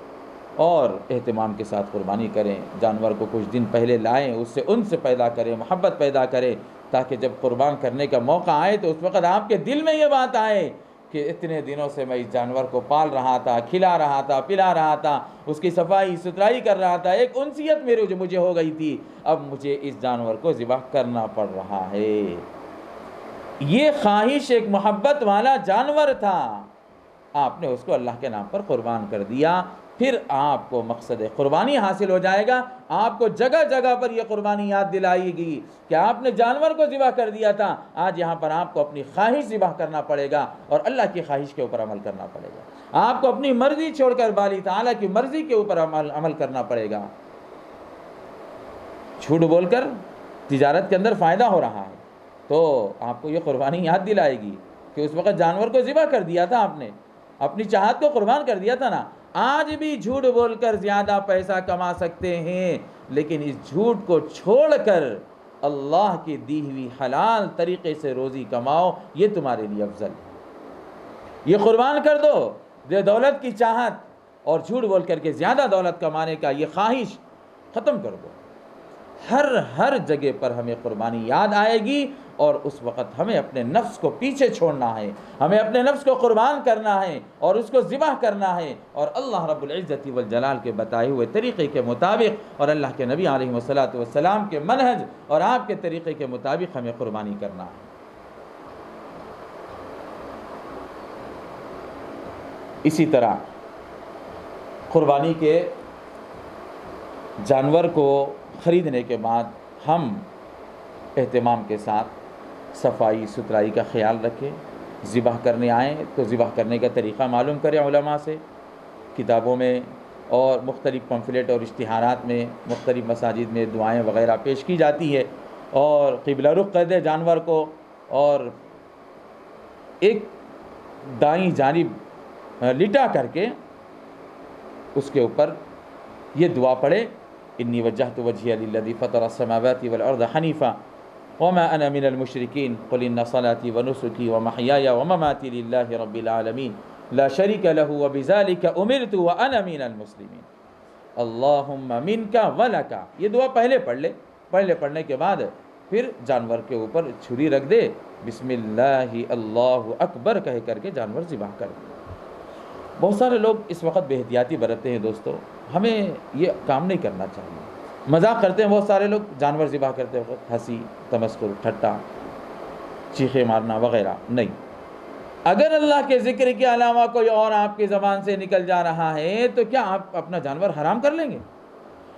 اور اہتمام کے ساتھ قربانی کریں۔ جانور کو کچھ دن پہلے لائیں، اس سے انس پیدا کریں، محبت پیدا کریں، تاکہ جب قربان کرنے کا موقع آئے تو اس وقت آپ کے دل میں یہ بات آئے کہ اتنے دنوں سے میں اس جانور کو پال رہا تھا، کھلا رہا تھا، پلا رہا تھا، اس کی صفائی ستھرائی کر رہا تھا، ایک انسیت مجھے ہو گئی تھی، اب مجھے اس جانور کو ذبح کرنا پڑ رہا ہے۔ یہ خواہش ایک محبت والا جانور تھا، آپ نے اس کو اللہ کے نام پر قربان کر دیا، پھر آپ کو مقصد قربانی حاصل ہو جائے گا۔ آپ کو جگہ جگہ پر یہ قربانی یاد دلائے گی کہ آپ نے جانور کو ذبح کر دیا تھا، آج یہاں پر آپ کو اپنی خواہش ذبح کرنا پڑے گا اور اللہ کی خواہش کے اوپر عمل کرنا پڑے گا۔ آپ کو اپنی مرضی چھوڑ کر باری تعالیٰ کی مرضی کے اوپر عمل کرنا پڑے گا۔ جھوٹ بول کر تجارت کے اندر فائدہ ہو رہا ہے، تو آپ کو یہ قربانی یاد دلائے گی کہ اس وقت جانور کو ذبح کر دیا تھا آپ نے، اپنی چاہت کو قربان کر دیا تھا نا۔ آج بھی جھوٹ بول کر زیادہ پیسہ کما سکتے ہیں، لیکن اس جھوٹ کو چھوڑ کر اللہ کی دی ہوئی حلال طریقے سے روزی کماؤ، یہ تمہارے لیے افضل ہے۔ یہ قربان کر دو، یہ دولت کی چاہت اور جھوٹ بول کر کے زیادہ دولت کمانے کا یہ خواہش ختم کر دو۔ ہر جگہ پر ہمیں قربانی یاد آئے گی، اور اس وقت ہمیں اپنے نفس کو پیچھے چھوڑنا ہے، ہمیں اپنے نفس کو قربان کرنا ہے اور اس کو ذبح کرنا ہے، اور اللہ رب العزت والجلال کے بتائے ہوئے طریقے کے مطابق اور اللہ کے نبی علیہ والسلام کے منہج اور آپ کے طریقے کے مطابق ہمیں قربانی کرنا ہے۔ اسی طرح قربانی کے جانور کو خریدنے کے بعد ہم اہتمام کے ساتھ صفائی ستھرائی کا خیال رکھیں۔ ذبح کرنے آئیں تو ذبح کرنے کا طریقہ معلوم کریں علماء سے، کتابوں میں اور مختلف پمفلیٹ اور اشتہارات میں مختلف مساجد میں دعائیں وغیرہ پیش کی جاتی ہے، اور قبلہ رخ کر دے جانور کو، اور ایک دائیں جانب لٹا کر کے اس کے اوپر یہ دعا پڑھے، انی وجہت وجہی للذی فطر السماوات والارض حنیفا وما انا من المشرکین قل ان صلاتی ونسکی ومحیای ومماتی للہ رب العالمین لا شریک لہ وبذالک امرت وانا من المسلمین اللہم منک ولک۔ یہ دعا پہلے پڑھنے کے بعد پھر جانور کے اوپر چھری رکھ دے، بسم اللہ اللہ اکبر کہہ کر کے جانور ذبح کر دے۔ بہت سارے لوگ اس وقت بے احتیاطی برتتے ہیں دوستو، ہمیں یہ کام نہیں کرنا چاہیے۔ مذاق کرتے ہیں بہت سارے لوگ جانور ذبح کرتے وقت، ہنسی، تمسخر، ٹھٹا، چیخے مارنا وغیرہ نہیں۔ اگر اللہ کے ذکر کے علاوہ کوئی اور آپ کی زبان سے نکل جا رہا ہے تو کیا آپ اپنا جانور حرام کر لیں گے؟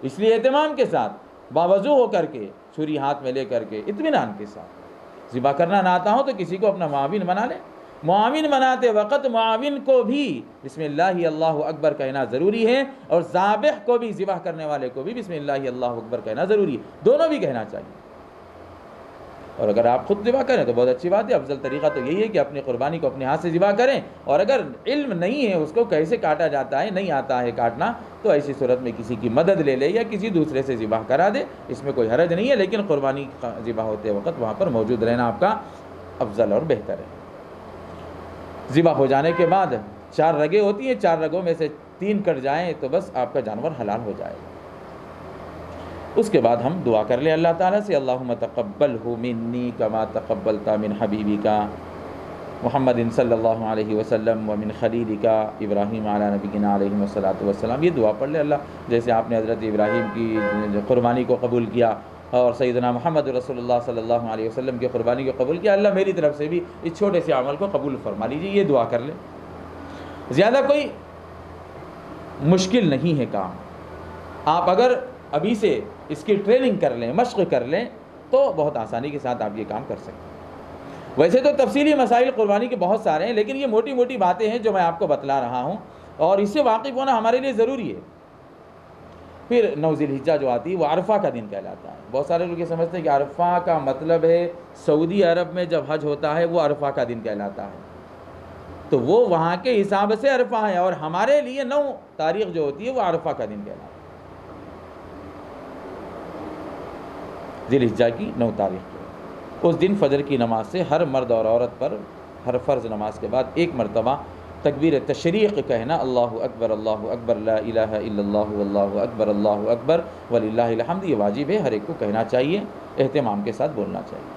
اس لیے اہتمام کے ساتھ، باوضو ہو کر کے، چھری ہاتھ میں لے کر کے، اطمینان کے ساتھ ذبح کرنا نہ آتا ہو تو کسی کو اپنا معاون بنا لیں۔ معاون بناتے وقت معاون کو بھی بسم اللہ اللہ اکبر کہنا ضروری ہے، اور ذابح کو بھی، ذبح کرنے والے کو بھی بسم اللہ اللہ اکبر کہنا ضروری ہے، دونوں بھی کہنا چاہیے۔ اور اگر آپ خود ذبح کریں تو بہت اچھی بات ہے، افضل طریقہ تو یہی ہے کہ اپنی قربانی کو اپنے ہاتھ سے ذبح کریں، اور اگر علم نہیں ہے اس کو کیسے کاٹا جاتا ہے، نہیں آتا ہے کاٹنا، تو ایسی صورت میں کسی کی مدد لے لے یا کسی دوسرے سے ذبح کرا دے، اس میں کوئی حرج نہیں ہے، لیکن قربانی ذبح ہوتے وقت وہاں پر موجود رہنا آپ کا افضل اور بہتر ہے۔ ذبح ہو جانے کے بعد 4 رگیں ہوتی ہیں، 4 رگوں میں سے 3 کٹ جائیں تو بس آپ کا جانور حلال ہو جائے گا۔ اس کے بعد ہم دعا کر لیں اللہ تعالیٰ سے، اللہم تقبلہ منی کما تقبلت من حبیبک محمد صلی اللہ علیہ وسلم ومن خلیلک ابراہیم علی نبینا علیہ السلام۔ یہ دعا پڑھ لیں، اللہ جیسے آپ نے حضرت ابراہیم کی قربانی کو قبول کیا اور سیدنا محمد رسول اللہ صلی اللہ علیہ وسلم کی قربانی کو قبول کیا، اللہ میری طرف سے بھی اس چھوٹے سے عمل کو قبول فرما لیجیے۔ یہ دعا کر لیں، زیادہ کوئی مشکل نہیں ہے کام۔ آپ اگر ابھی سے اس کی ٹریننگ کر لیں، مشق کر لیں، تو بہت آسانی کے ساتھ آپ یہ کام کر سکتے ہیں۔ ویسے تو تفصیلی مسائل قربانی کے بہت سارے ہیں، لیکن یہ موٹی موٹی باتیں ہیں جو میں آپ کو بتلا رہا ہوں، اور اس سے واقف ہونا ہمارے لیے ضروری ہے۔ پھر 9 ذی الحجہ جو آتی ہے وہ عرفہ کا دن کہلاتا ہے۔ بہت سارے لوگ یہ سمجھتے ہیں کہ عرفہ کا مطلب ہے سعودی عرب میں جب حج ہوتا ہے وہ عرفہ کا دن کہلاتا ہے، تو وہ وہاں کے حساب سے عرفہ ہے، اور ہمارے لیے 9 تاریخ جو ہوتی ہے وہ عرفہ کا دن کہلاتا ہے، ذی الحجہ کی 9 تاریخ کو۔ اس دن فجر کی نماز سے ہر مرد اور عورت پر ہر فرض نماز کے بعد 1 مرتبہ تکبیر تشریق کہنا، اللہ اکبر لا الہ الا اللہ واللہ اکبر وللہ الحمد، یہ واجب ہے، ہر ایک کو کہنا چاہیے، اہتمام کے ساتھ بولنا چاہیے۔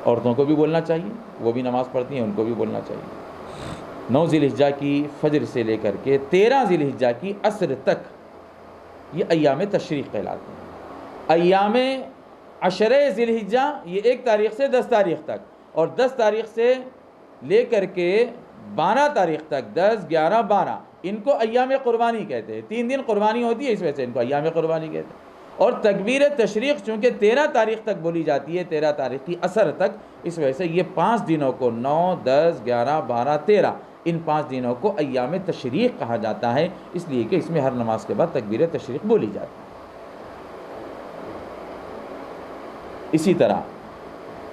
عورتوں کو بھی بولنا چاہیے، وہ بھی نماز پڑھتی ہیں، ان کو بھی بولنا چاہیے۔ 9 ذی الحجہ کی فجر سے لے کر کے 13 ذی الحجہ کی عصر تک یہ ایام تشریق کہلاتے ہیں۔ ایام عشرہ ذی الحجہ یہ 1 تاریخ سے 10 تاریخ تک، اور 10 تاریخ سے لے کر کے 12 تاریخ تک، 10، 11، 12، ان کو ایام قربانی کہتے ہیں۔ 3 دن قربانی ہوتی ہے، اس وجہ سے ان کو ایام قربانی کہتے ہیں۔ اور تکبیر تشریق چونکہ 13 تاریخ تک بولی جاتی ہے، 13 تاریخ کی عصر تک، اس وجہ سے یہ 5 دنوں کو 9، 10، 11، 12، 13 ان 5 دنوں کو ایام تشریق کہا جاتا ہے، اس لیے کہ اس میں ہر نماز کے بعد تکبیر تشریق بولی جاتی ہے۔ اسی طرح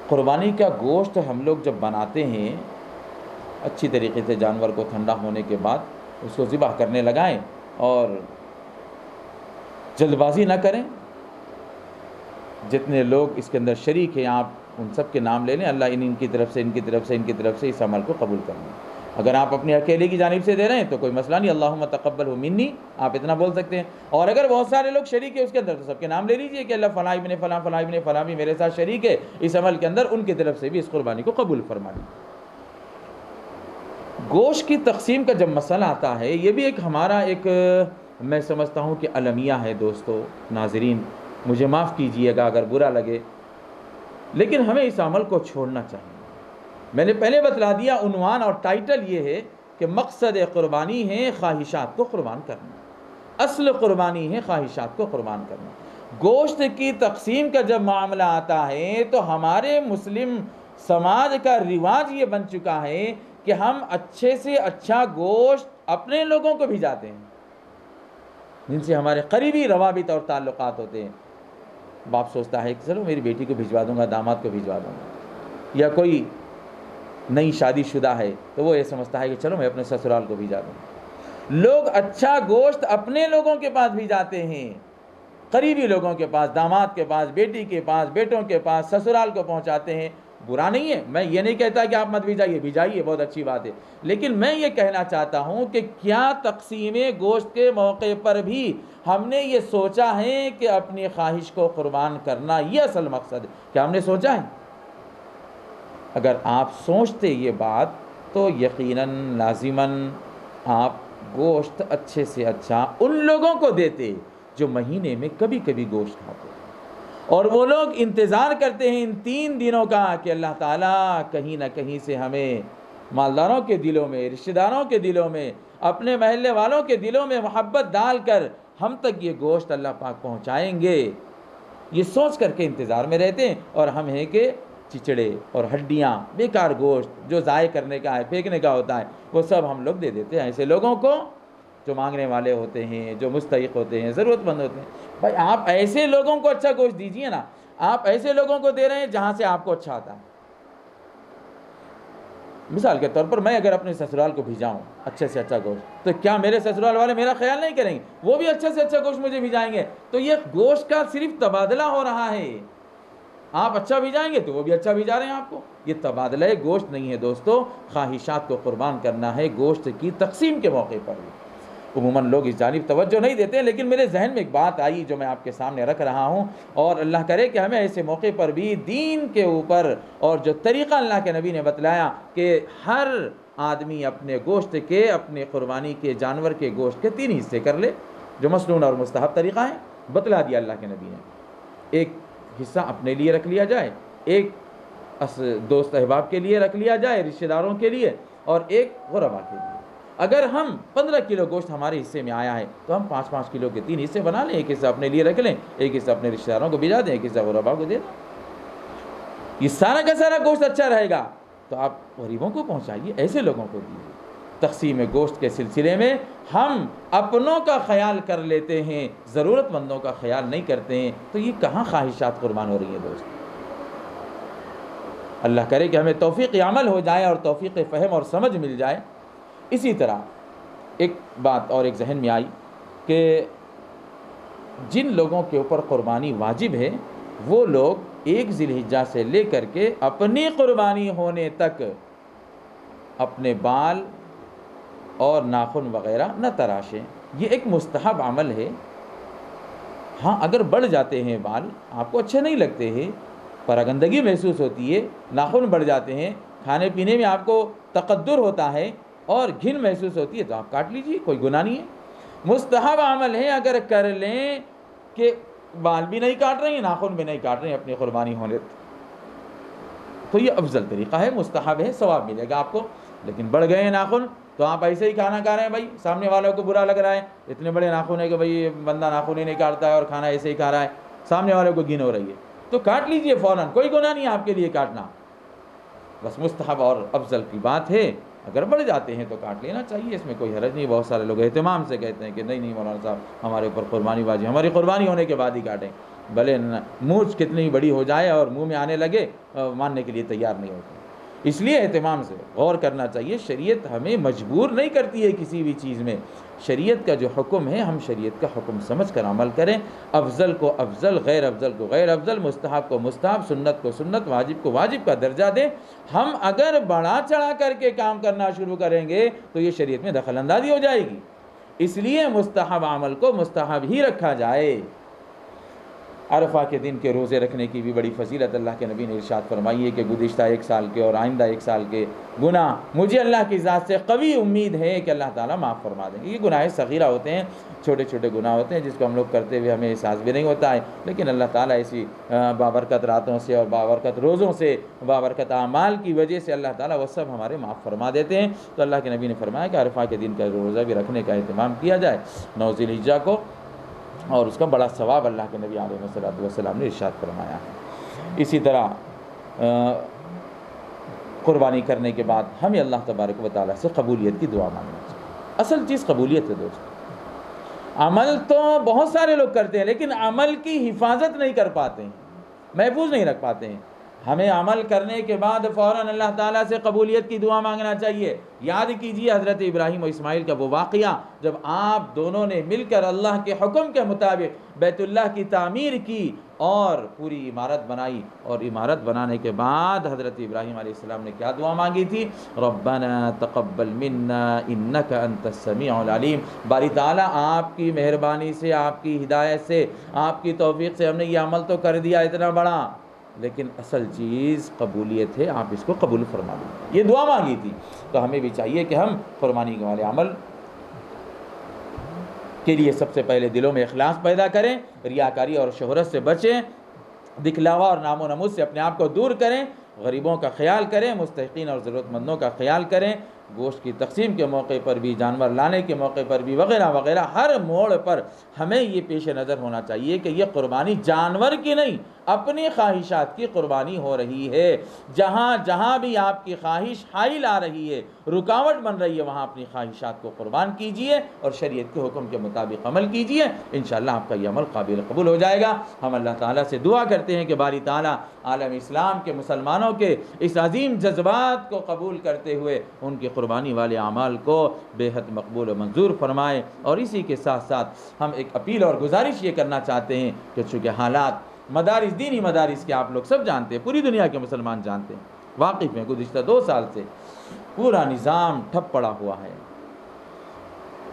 قربانی کا گوشت ہم لوگ جب بناتے ہیں اچھی طریقے سے جانور کو ٹھنڈا ہونے کے بعد اس کو ذبح کرنے لگائیں اور جلد بازی نہ کریں. جتنے لوگ اس کے اندر شریک ہیں آپ ان سب کے نام لے لیں, اللہ ان کی طرف سے ان کی طرف سے ان کی طرف سے اس عمل کو قبول کر لیں. اگر آپ اپنے اکیلے کی جانب سے دے رہے ہیں تو کوئی مسئلہ نہیں, اللہم تقبلہ منی آپ اتنا بول سکتے ہیں. اور اگر بہت سارے لوگ شریک ہیں اس کے اندر تو سب کے نام لے لیجئے کہ اللہ فلاں ابن فلاں فلاں ابن فلاں بھی میرے ساتھ شریک ہے اس عمل کے اندر, ان کی طرف سے بھی اس قربانی کو قبول فرما لیجیے. گوشت کی تقسیم کا جب مسئلہ آتا ہے یہ بھی ایک ہمارا ایک میں سمجھتا ہوں کہ المیہ ہے. دوستو ناظرین مجھے معاف کیجئے گا اگر برا لگے, لیکن ہمیں اس عمل کو چھوڑنا چاہیے. میں نے پہلے بتلا دیا عنوان اور ٹائٹل یہ ہے کہ مقصد قربانی ہے خواہشات کو قربان کرنا, اصل قربانی ہے خواہشات کو قربان کرنا. گوشت کی تقسیم کا جب معاملہ آتا ہے تو ہمارے مسلم سماج کا رواج یہ بن چکا ہے کہ ہم اچھے سے اچھا گوشت اپنے لوگوں کو بھیجاتے ہیں جن سے ہمارے قریبی روابط اور تعلقات ہوتے ہیں. باپ سوچتا ہے کہ چلو میری بیٹی کو بھجوا دوں گا, داماد کو بھجوا دوں گا, یا کوئی نئی شادی شدہ ہے تو وہ یہ سمجھتا ہے کہ چلو میں اپنے سسرال کو بھیجا دوں گا. لوگ اچھا گوشت اپنے لوگوں کے پاس بھیجاتے ہیں, قریبی لوگوں کے پاس, داماد کے پاس, بیٹی کے پاس, بیٹوں کے پاس, سسرال کو پہنچاتے ہیں. برا نہیں ہے, میں یہ نہیں کہتا کہ آپ مت بھیجائیے, بھیجائیے, بہت اچھی بات ہے. لیکن میں یہ کہنا چاہتا ہوں کہ کیا تقسیم گوشت کے موقع پر بھی ہم نے یہ سوچا ہے کہ اپنی خواہش کو قربان کرنا یہ اصل مقصد ہے؟ کیا ہم نے سوچا ہے؟ اگر آپ سوچتے یہ بات تو یقیناً لازماً آپ گوشت اچھے سے اچھا ان لوگوں کو دیتے جو مہینے میں کبھی کبھی گوشت کھاتے ہیں, اور وہ لوگ انتظار کرتے ہیں ان 3 دنوں کا کہ اللہ تعالیٰ کہیں نہ کہیں سے ہمیں مالداروں کے دلوں میں, رشتہ داروں کے دلوں میں, اپنے محلے والوں کے دلوں میں محبت ڈال کر ہم تک یہ گوشت اللہ پاک پہنچائیں گے. یہ سوچ کر کے انتظار میں رہتے ہیں, اور ہم ہیں کہ چچڑے اور ہڈیاں, بیکار گوشت جو ضائع کرنے کا ہے, پھینکنے کا ہوتا ہے, وہ سب ہم لوگ دے دیتے ہیں ایسے لوگوں کو جو مانگنے والے ہوتے ہیں, جو مستحق ہوتے ہیں, ضرورت مند ہوتے ہیں. بھائی آپ ایسے لوگوں کو اچھا گوشت دیجئے نا, آپ ایسے لوگوں کو دے رہے ہیں جہاں سے آپ کو اچھا آتا ہے. مثال کے طور پر میں اگر اپنے سسرال کو بھیجاؤں اچھے سے اچھا گوشت, تو کیا میرے سسرال والے میرا خیال نہیں کریں گے؟ وہ بھی اچھے سے اچھا گوشت مجھے بھیجائیں گے. تو یہ گوشت کا صرف تبادلہ ہو رہا ہے, آپ اچھا بھیجائیں گے تو وہ بھی اچھا بھیجا رہے ہیں آپ کو. یہ تبادلہ گوشت نہیں ہے دوستو, خواہشات کو قربان کرنا ہے گوشت کی تقسیم کے موقع پر. عموماً لوگ اس جانب توجہ نہیں دیتے, لیکن میرے ذہن میں ایک بات آئی جو میں آپ کے سامنے رکھ رہا ہوں, اور اللہ کرے کہ ہمیں ایسے موقع پر بھی دین کے اوپر, اور جو طریقہ اللہ کے نبی نے بتلایا کہ ہر آدمی اپنے گوشت کے, اپنے قربانی کے جانور کے گوشت کے 3 حصے کر لے, جو مسنون اور مستحب طریقہ ہے, بتلا دیا اللہ کے نبی نے. ایک حصہ اپنے لیے رکھ لیا جائے, ایک دوست احباب کے لیے رکھ لیا جائے, رشتہ داروں کے لیے, اور ایک غربا کے لیے. اگر ہم 15 کلو گوشت ہمارے حصے میں آیا ہے تو ہم 5-5 کلو کے 3 حصے بنا لیں, ایک حصہ اپنے لیے رکھ لیں, ایک حصہ اپنے رشتہ داروں کو بھیجا دیں, ایک حصہ غربا کو دے دیں. یہ سارا کا سارا گوشت اچھا رہے گا تو آپ غریبوں کو پہنچائیے, ایسے لوگوں کو دیجیے. تقسیم گوشت کے سلسلے میں ہم اپنوں کا خیال کر لیتے ہیں, ضرورت مندوں کا خیال نہیں کرتے ہیں, تو یہ کہاں خواہشات قربان ہو رہی ہیں دوست. اللہ کرے کہ ہمیں توفیق عمل ہو جائے اور توفیق فہم اور سمجھ مل جائے. اسی طرح ایک بات اور ایک ذہن میں آئی کہ جن لوگوں کے اوپر قربانی واجب ہے وہ لوگ 1 ذی الحجہ سے لے کر کے اپنی قربانی ہونے تک اپنے بال اور ناخن وغیرہ نہ تراشیں. یہ ایک مستحب عمل ہے. ہاں اگر بڑھ جاتے ہیں بال, آپ کو اچھے نہیں لگتے ہیں, پراگندگی محسوس ہوتی ہے, ناخن بڑھ جاتے ہیں, کھانے پینے میں آپ کو تقدر ہوتا ہے اور گھن محسوس ہوتی ہے, تو آپ کاٹ لیجئے, کوئی گناہ نہیں ہے. مستحب عمل ہے اگر کر لیں کہ بال بھی نہیں کاٹ رہے ہیں, ناخن بھی نہیں کاٹ رہے ہیں اپنی قربانی ہونے, تو یہ افضل طریقہ ہے, مستحب ہے, ثواب ملے گا آپ کو. لیکن بڑھ گئے ہیں ناخن تو آپ ایسے ہی کھانا کھا رہے ہیں, بھائی سامنے والوں کو برا لگ رہا ہے, اتنے بڑے ناخن ہے کہ بھائی بندہ ناخن ہی نہیں کاٹتا ہے اور کھانا ایسے ہی کھا رہا ہے, سامنے والوں کو گھن ہو رہی ہے, تو کاٹ لیجئے فوراً, کوئی گناہ نہیں ہے آپ کے لیے کاٹنا. بس مستحب اور افضل کی بات ہے, اگر بڑھ جاتے ہیں تو کاٹ لینا چاہیے, اس میں کوئی حرج نہیں. بہت سارے لوگ اہتمام سے کہتے ہیں کہ نہیں مولانا صاحب ہمارے اوپر قربانی واجب, ہماری قربانی ہونے کے بعد ہی کاٹیں. بھلے مونچھ کتنی بڑی ہو جائے اور منہ میں آنے لگے ماننے کے لیے تیار نہیں ہوتے. اس لیے اہتمام سے غور کرنا چاہیے. شریعت ہمیں مجبور نہیں کرتی ہے کسی بھی چیز میں. شریعت کا جو حکم ہے ہم شریعت کا حکم سمجھ کر عمل کریں. افضل کو افضل، غیر افضل کو غیر افضل، مستحب کو مستحب، سنت کو سنت، واجب کو واجب کا درجہ دیں. ہم اگر بڑھا چڑھا کر کے کام کرنا شروع کریں گے تو یہ شریعت میں دخل اندازی ہو جائے گی. اس لیے مستحب عمل کو مستحب ہی رکھا جائے. عرفہ کے دن کے روزے رکھنے کی بھی بڑی فضیلت اللہ کے نبی نے ارشاد فرمائی ہے کہ گزشتہ 1 سال کے اور آئندہ 1 سال کے گناہ مجھے اللہ کی ذات سے قوی امید ہے کہ اللہ تعالیٰ معاف فرما دیں گے. یہ گناہ صغیرہ ہوتے ہیں، چھوٹے چھوٹے گناہ ہوتے ہیں جس کو ہم لوگ کرتے ہوئے ہمیں احساس بھی نہیں ہوتا ہے، لیکن اللہ تعالیٰ ایسی بابرکت راتوں سے اور بابرکت روزوں سے، بابرکت اعمال کی وجہ سے اللہ تعالیٰ وہ سب ہمارے معاف فرما دیتے ہیں. تو اللہ کے نبی نے فرمایا کہ عرفہ کے دن کا روزہ بھی رکھنے کا اہتمام کیا جائے 9 ذی الحجہ کو، اور اس کا بڑا ثواب اللہ کے نبی علیہ الصلوۃ والسلام نے ارشاد فرمایا ہے. اسی طرح قربانی کرنے کے بعد ہمیں اللہ تبارک و تعالیٰ سے قبولیت کی دعا مانگنا چاہیے. اصل چیز قبولیت ہے دوست. عمل تو بہت سارے لوگ کرتے ہیں لیکن عمل کی حفاظت نہیں کر پاتے ہیں، محفوظ نہیں رکھ پاتے ہیں. ہمیں عمل کرنے کے بعد فوراً اللہ تعالیٰ سے قبولیت کی دعا مانگنا چاہیے. یاد کیجیے حضرت ابراہیم و اسماعیل کا وہ واقعہ جب آپ دونوں نے مل کر اللہ کے حکم کے مطابق بیت اللہ کی تعمیر کی اور پوری عمارت بنائی. اور عمارت بنانے کے بعد حضرت ابراہیم علیہ السلام نے کیا دعا مانگی تھی؟ ربنا تقبل منا انک انت السمیع العلیم. باری تعالیٰ آپ کی مہربانی سے، آپ کی ہدایت سے، آپ کی توفیق سے ہم نے یہ عمل تو کر دیا اتنا بڑا، لیکن اصل چیز قبولیت ہے، آپ اس کو قبول فرما دیں. یہ دعا مانگی تھی. تو ہمیں بھی چاہیے کہ ہم قربانی والے عمل کے لیے سب سے پہلے دلوں میں اخلاص پیدا کریں، ریاکاری اور شہرت سے بچیں، دکھلاوا اور نام و نمود سے اپنے آپ کو دور کریں، غریبوں کا خیال کریں، مستحقین اور ضرورت مندوں کا خیال کریں. گوشت کی تقسیم کے موقع پر بھی، جانور لانے کے موقع پر بھی، وغیرہ وغیرہ ہر موڑ پر ہمیں یہ پیش نظر ہونا چاہیے کہ یہ قربانی جانور کی نہیں، اپنی خواہشات کی قربانی ہو رہی ہے. جہاں جہاں بھی آپ کی خواہش حائل آ رہی ہے، رکاوٹ بن رہی ہے، وہاں اپنی خواہشات کو قربان کیجئے اور شریعت کے حکم کے مطابق عمل کیجئے. انشاءاللہ آپ کا یہ عمل قابل قبول ہو جائے گا. ہم اللہ تعالیٰ سے دعا کرتے ہیں کہ باری تعالیٰ عالم اسلام کے مسلمانوں کے اس عظیم جذبات کو قبول کرتے ہوئے ان کی قربانی والے اعمال کو بے حد مقبول و منظور فرمائے. اور اسی کے ساتھ ساتھ ہم ایک اپیل اور گزارش یہ کرنا چاہتے ہیں کہ چونکہ حالات مدارس، دینی مدارس کے آپ لوگ سب جانتے ہیں، پوری دنیا کے مسلمان جانتے ہیں، واقف ہیں، گزشتہ 2 سال سے پورا نظام ٹھپ پڑا ہوا ہے.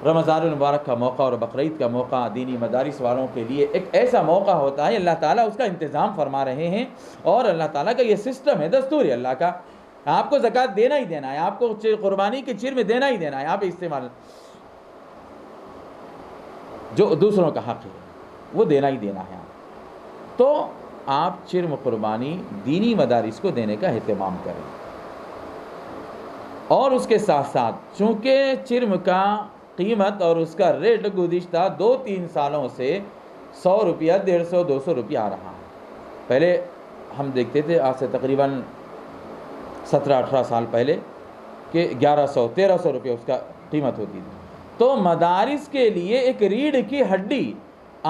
رمضان المبارک کا موقع اور بقرعید کا موقع دینی مدارس والوں کے لیے ایک ایسا موقع ہوتا ہے، اللہ تعالیٰ اس کا انتظام فرما رہے ہیں. اور اللہ تعالیٰ کا یہ سسٹم ہے، دستور ہے اللہ کا. آپ کو زکوٰۃ دینا ہی دینا ہے، آپ کو قربانی کے چر میں دینا ہی دینا ہے. آپ استعمال جو دوسروں کا حق ہے وہ دینا ہی دینا ہے. تو آپ چرم قربانی دینی مدارس کو دینے کا اہتمام کریں. اور اس کے ساتھ ساتھ چونکہ چرم کا قیمت اور اس کا ریٹ گزشتہ 2-3 سالوں سے 100 روپیہ، 150 200 روپیہ آ رہا ہے. پہلے ہم دیکھتے تھے آج سے تقریباً 17-18 سال پہلے کہ 1100-1300 روپے اس کا قیمت ہوتی تھی. تو مدارس کے لیے ایک ریڑھ کی ہڈی،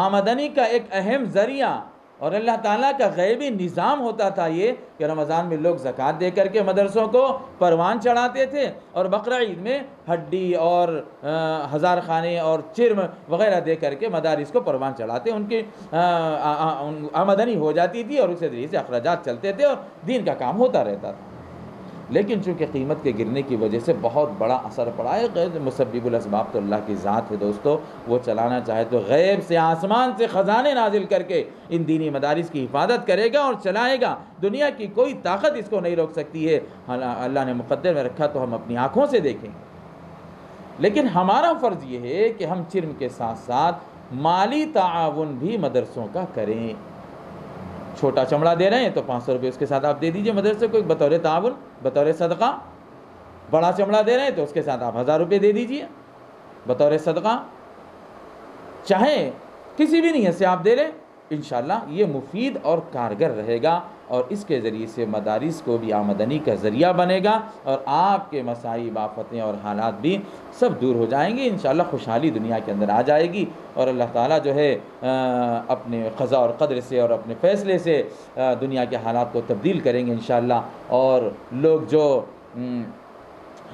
آمدنی کا ایک اہم ذریعہ اور اللہ تعالیٰ کا غیبی نظام ہوتا تھا یہ کہ رمضان میں لوگ زکوٰۃ دے کر کے مدرسوں کو پروان چڑھاتے تھے اور بقرعید میں ہڈی اور ہزار خانے اور چرم وغیرہ دے کر کے مدارس کو پروان چڑھاتے، ان کی آمدنی ہو جاتی تھی اور اسی ذریعے سے اخراجات چلتے تھے اور دین کا کام ہوتا رہتا تھا. لیکن چونکہ قیمت کے گرنے کی وجہ سے بہت بڑا اثر پڑا ہے. غیر مسبب الاسباب تو اللہ کی ذات ہے دوستو، وہ چلانا چاہے تو غیب سے، آسمان سے خزانے نازل کر کے ان دینی مدارس کی حفاظت کرے گا اور چلائے گا. دنیا کی کوئی طاقت اس کو نہیں روک سکتی ہے. اللہ نے مقدر میں رکھا تو ہم اپنی آنکھوں سے دیکھیں. لیکن ہمارا فرض یہ ہے کہ ہم چرم کے ساتھ ساتھ مالی تعاون بھی مدرسوں کا کریں. چھوٹا چمڑا دے رہے ہیں تو 500 روپے اس کے ساتھ آپ دے دیجئے مدرسے کو بطور تعاون، بطور صدقہ. بڑا چمڑا دے رہے ہیں تو اس کے ساتھ آپ 1000 روپے دے دیجئے بطور صدقہ. چاہے کسی بھی نیت سے آپ دے لیں، انشاءاللہ یہ مفید اور کارگر رہے گا، اور اس کے ذریعے سے مدارس کو بھی آمدنی کا ذریعہ بنے گا، اور آپ کے مصائب، آفتیں اور حالات بھی سب دور ہو جائیں گے، انشاءاللہ خوشحالی دنیا کے اندر آ جائے گی، اور اللہ تعالیٰ جو ہے اپنے قضاء اور قدر سے اور اپنے فیصلے سے دنیا کے حالات کو تبدیل کریں گے انشاءاللہ، اور لوگ جو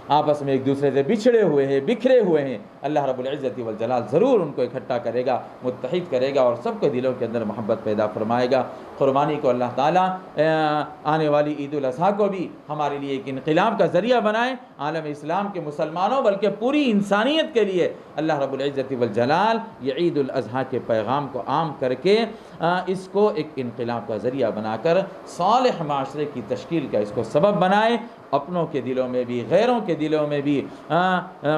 آپس میں ایک دوسرے سے بچھڑے ہوئے ہیں، بکھرے ہوئے ہیں، اللہ رب العزت والجلال ضرور ان کو اکٹھا کرے گا، متحد کرے گا، اور سب کے دلوں کے اندر محبت پیدا فرمائے گا۔ قربانی کو اللہ تعالیٰ آنے والی عید الاضحیٰ کو بھی ہمارے لیے ایک انقلاب کا ذریعہ بنائے، عالم اسلام کے مسلمانوں بلکہ پوری انسانیت کے لیے اللہ رب العزت والجلال یہ عید الاضحیٰ کے پیغام کو عام کر کے اس کو ایک انقلاب کا ذریعہ بنا کر صالح معاشرے کی تشکیل کا اس کو سبب بنائے، اپنوں کے دلوں میں بھی، غیروں کے دلوں میں بھی،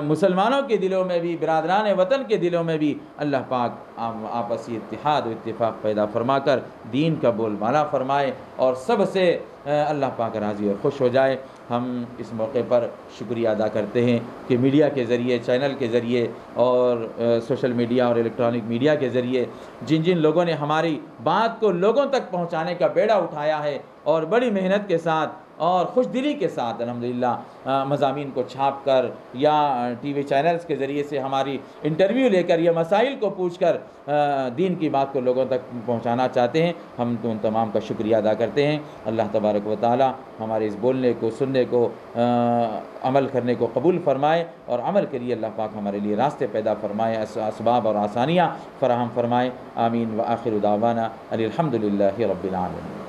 مسلمانوں کے دلوں میں بھی، برادران وطن کے دلوں میں بھی اللہ پاک آپسی اتحاد و اتفاق پیدا فرما کر دین کا بول بالا فرمائے، اور سب سے اللہ پاک راضی اور خوش ہو جائے۔ ہم اس موقع پر شکریہ ادا کرتے ہیں کہ میڈیا کے ذریعے، چینل کے ذریعے اور سوشل میڈیا اور الیکٹرانک میڈیا کے ذریعے جن جن لوگوں نے ہماری بات کو لوگوں تک پہنچانے کا بیڑا اٹھایا ہے، اور بڑی محنت کے ساتھ اور خوش دلی کے ساتھ الحمدللہ مضامین کو چھاپ کر یا ٹی وی چینلز کے ذریعے سے ہماری انٹرویو لے کر یا مسائل کو پوچھ کر دین کی بات کو لوگوں تک پہنچانا چاہتے ہیں، ہم تو ان تمام کا شکریہ ادا کرتے ہیں۔ اللہ تبارک و تعالی ہمارے اس بولنے کو، سننے کو، عمل کرنے کو قبول فرمائے، اور عمل کے لیے اللہ پاک ہمارے لیے راستے پیدا فرمائے، اسباب اور آسانیاں فراہم فرمائے۔ آمین۔ وآخر دعوانا ان الحمد للہ رب العالمین۔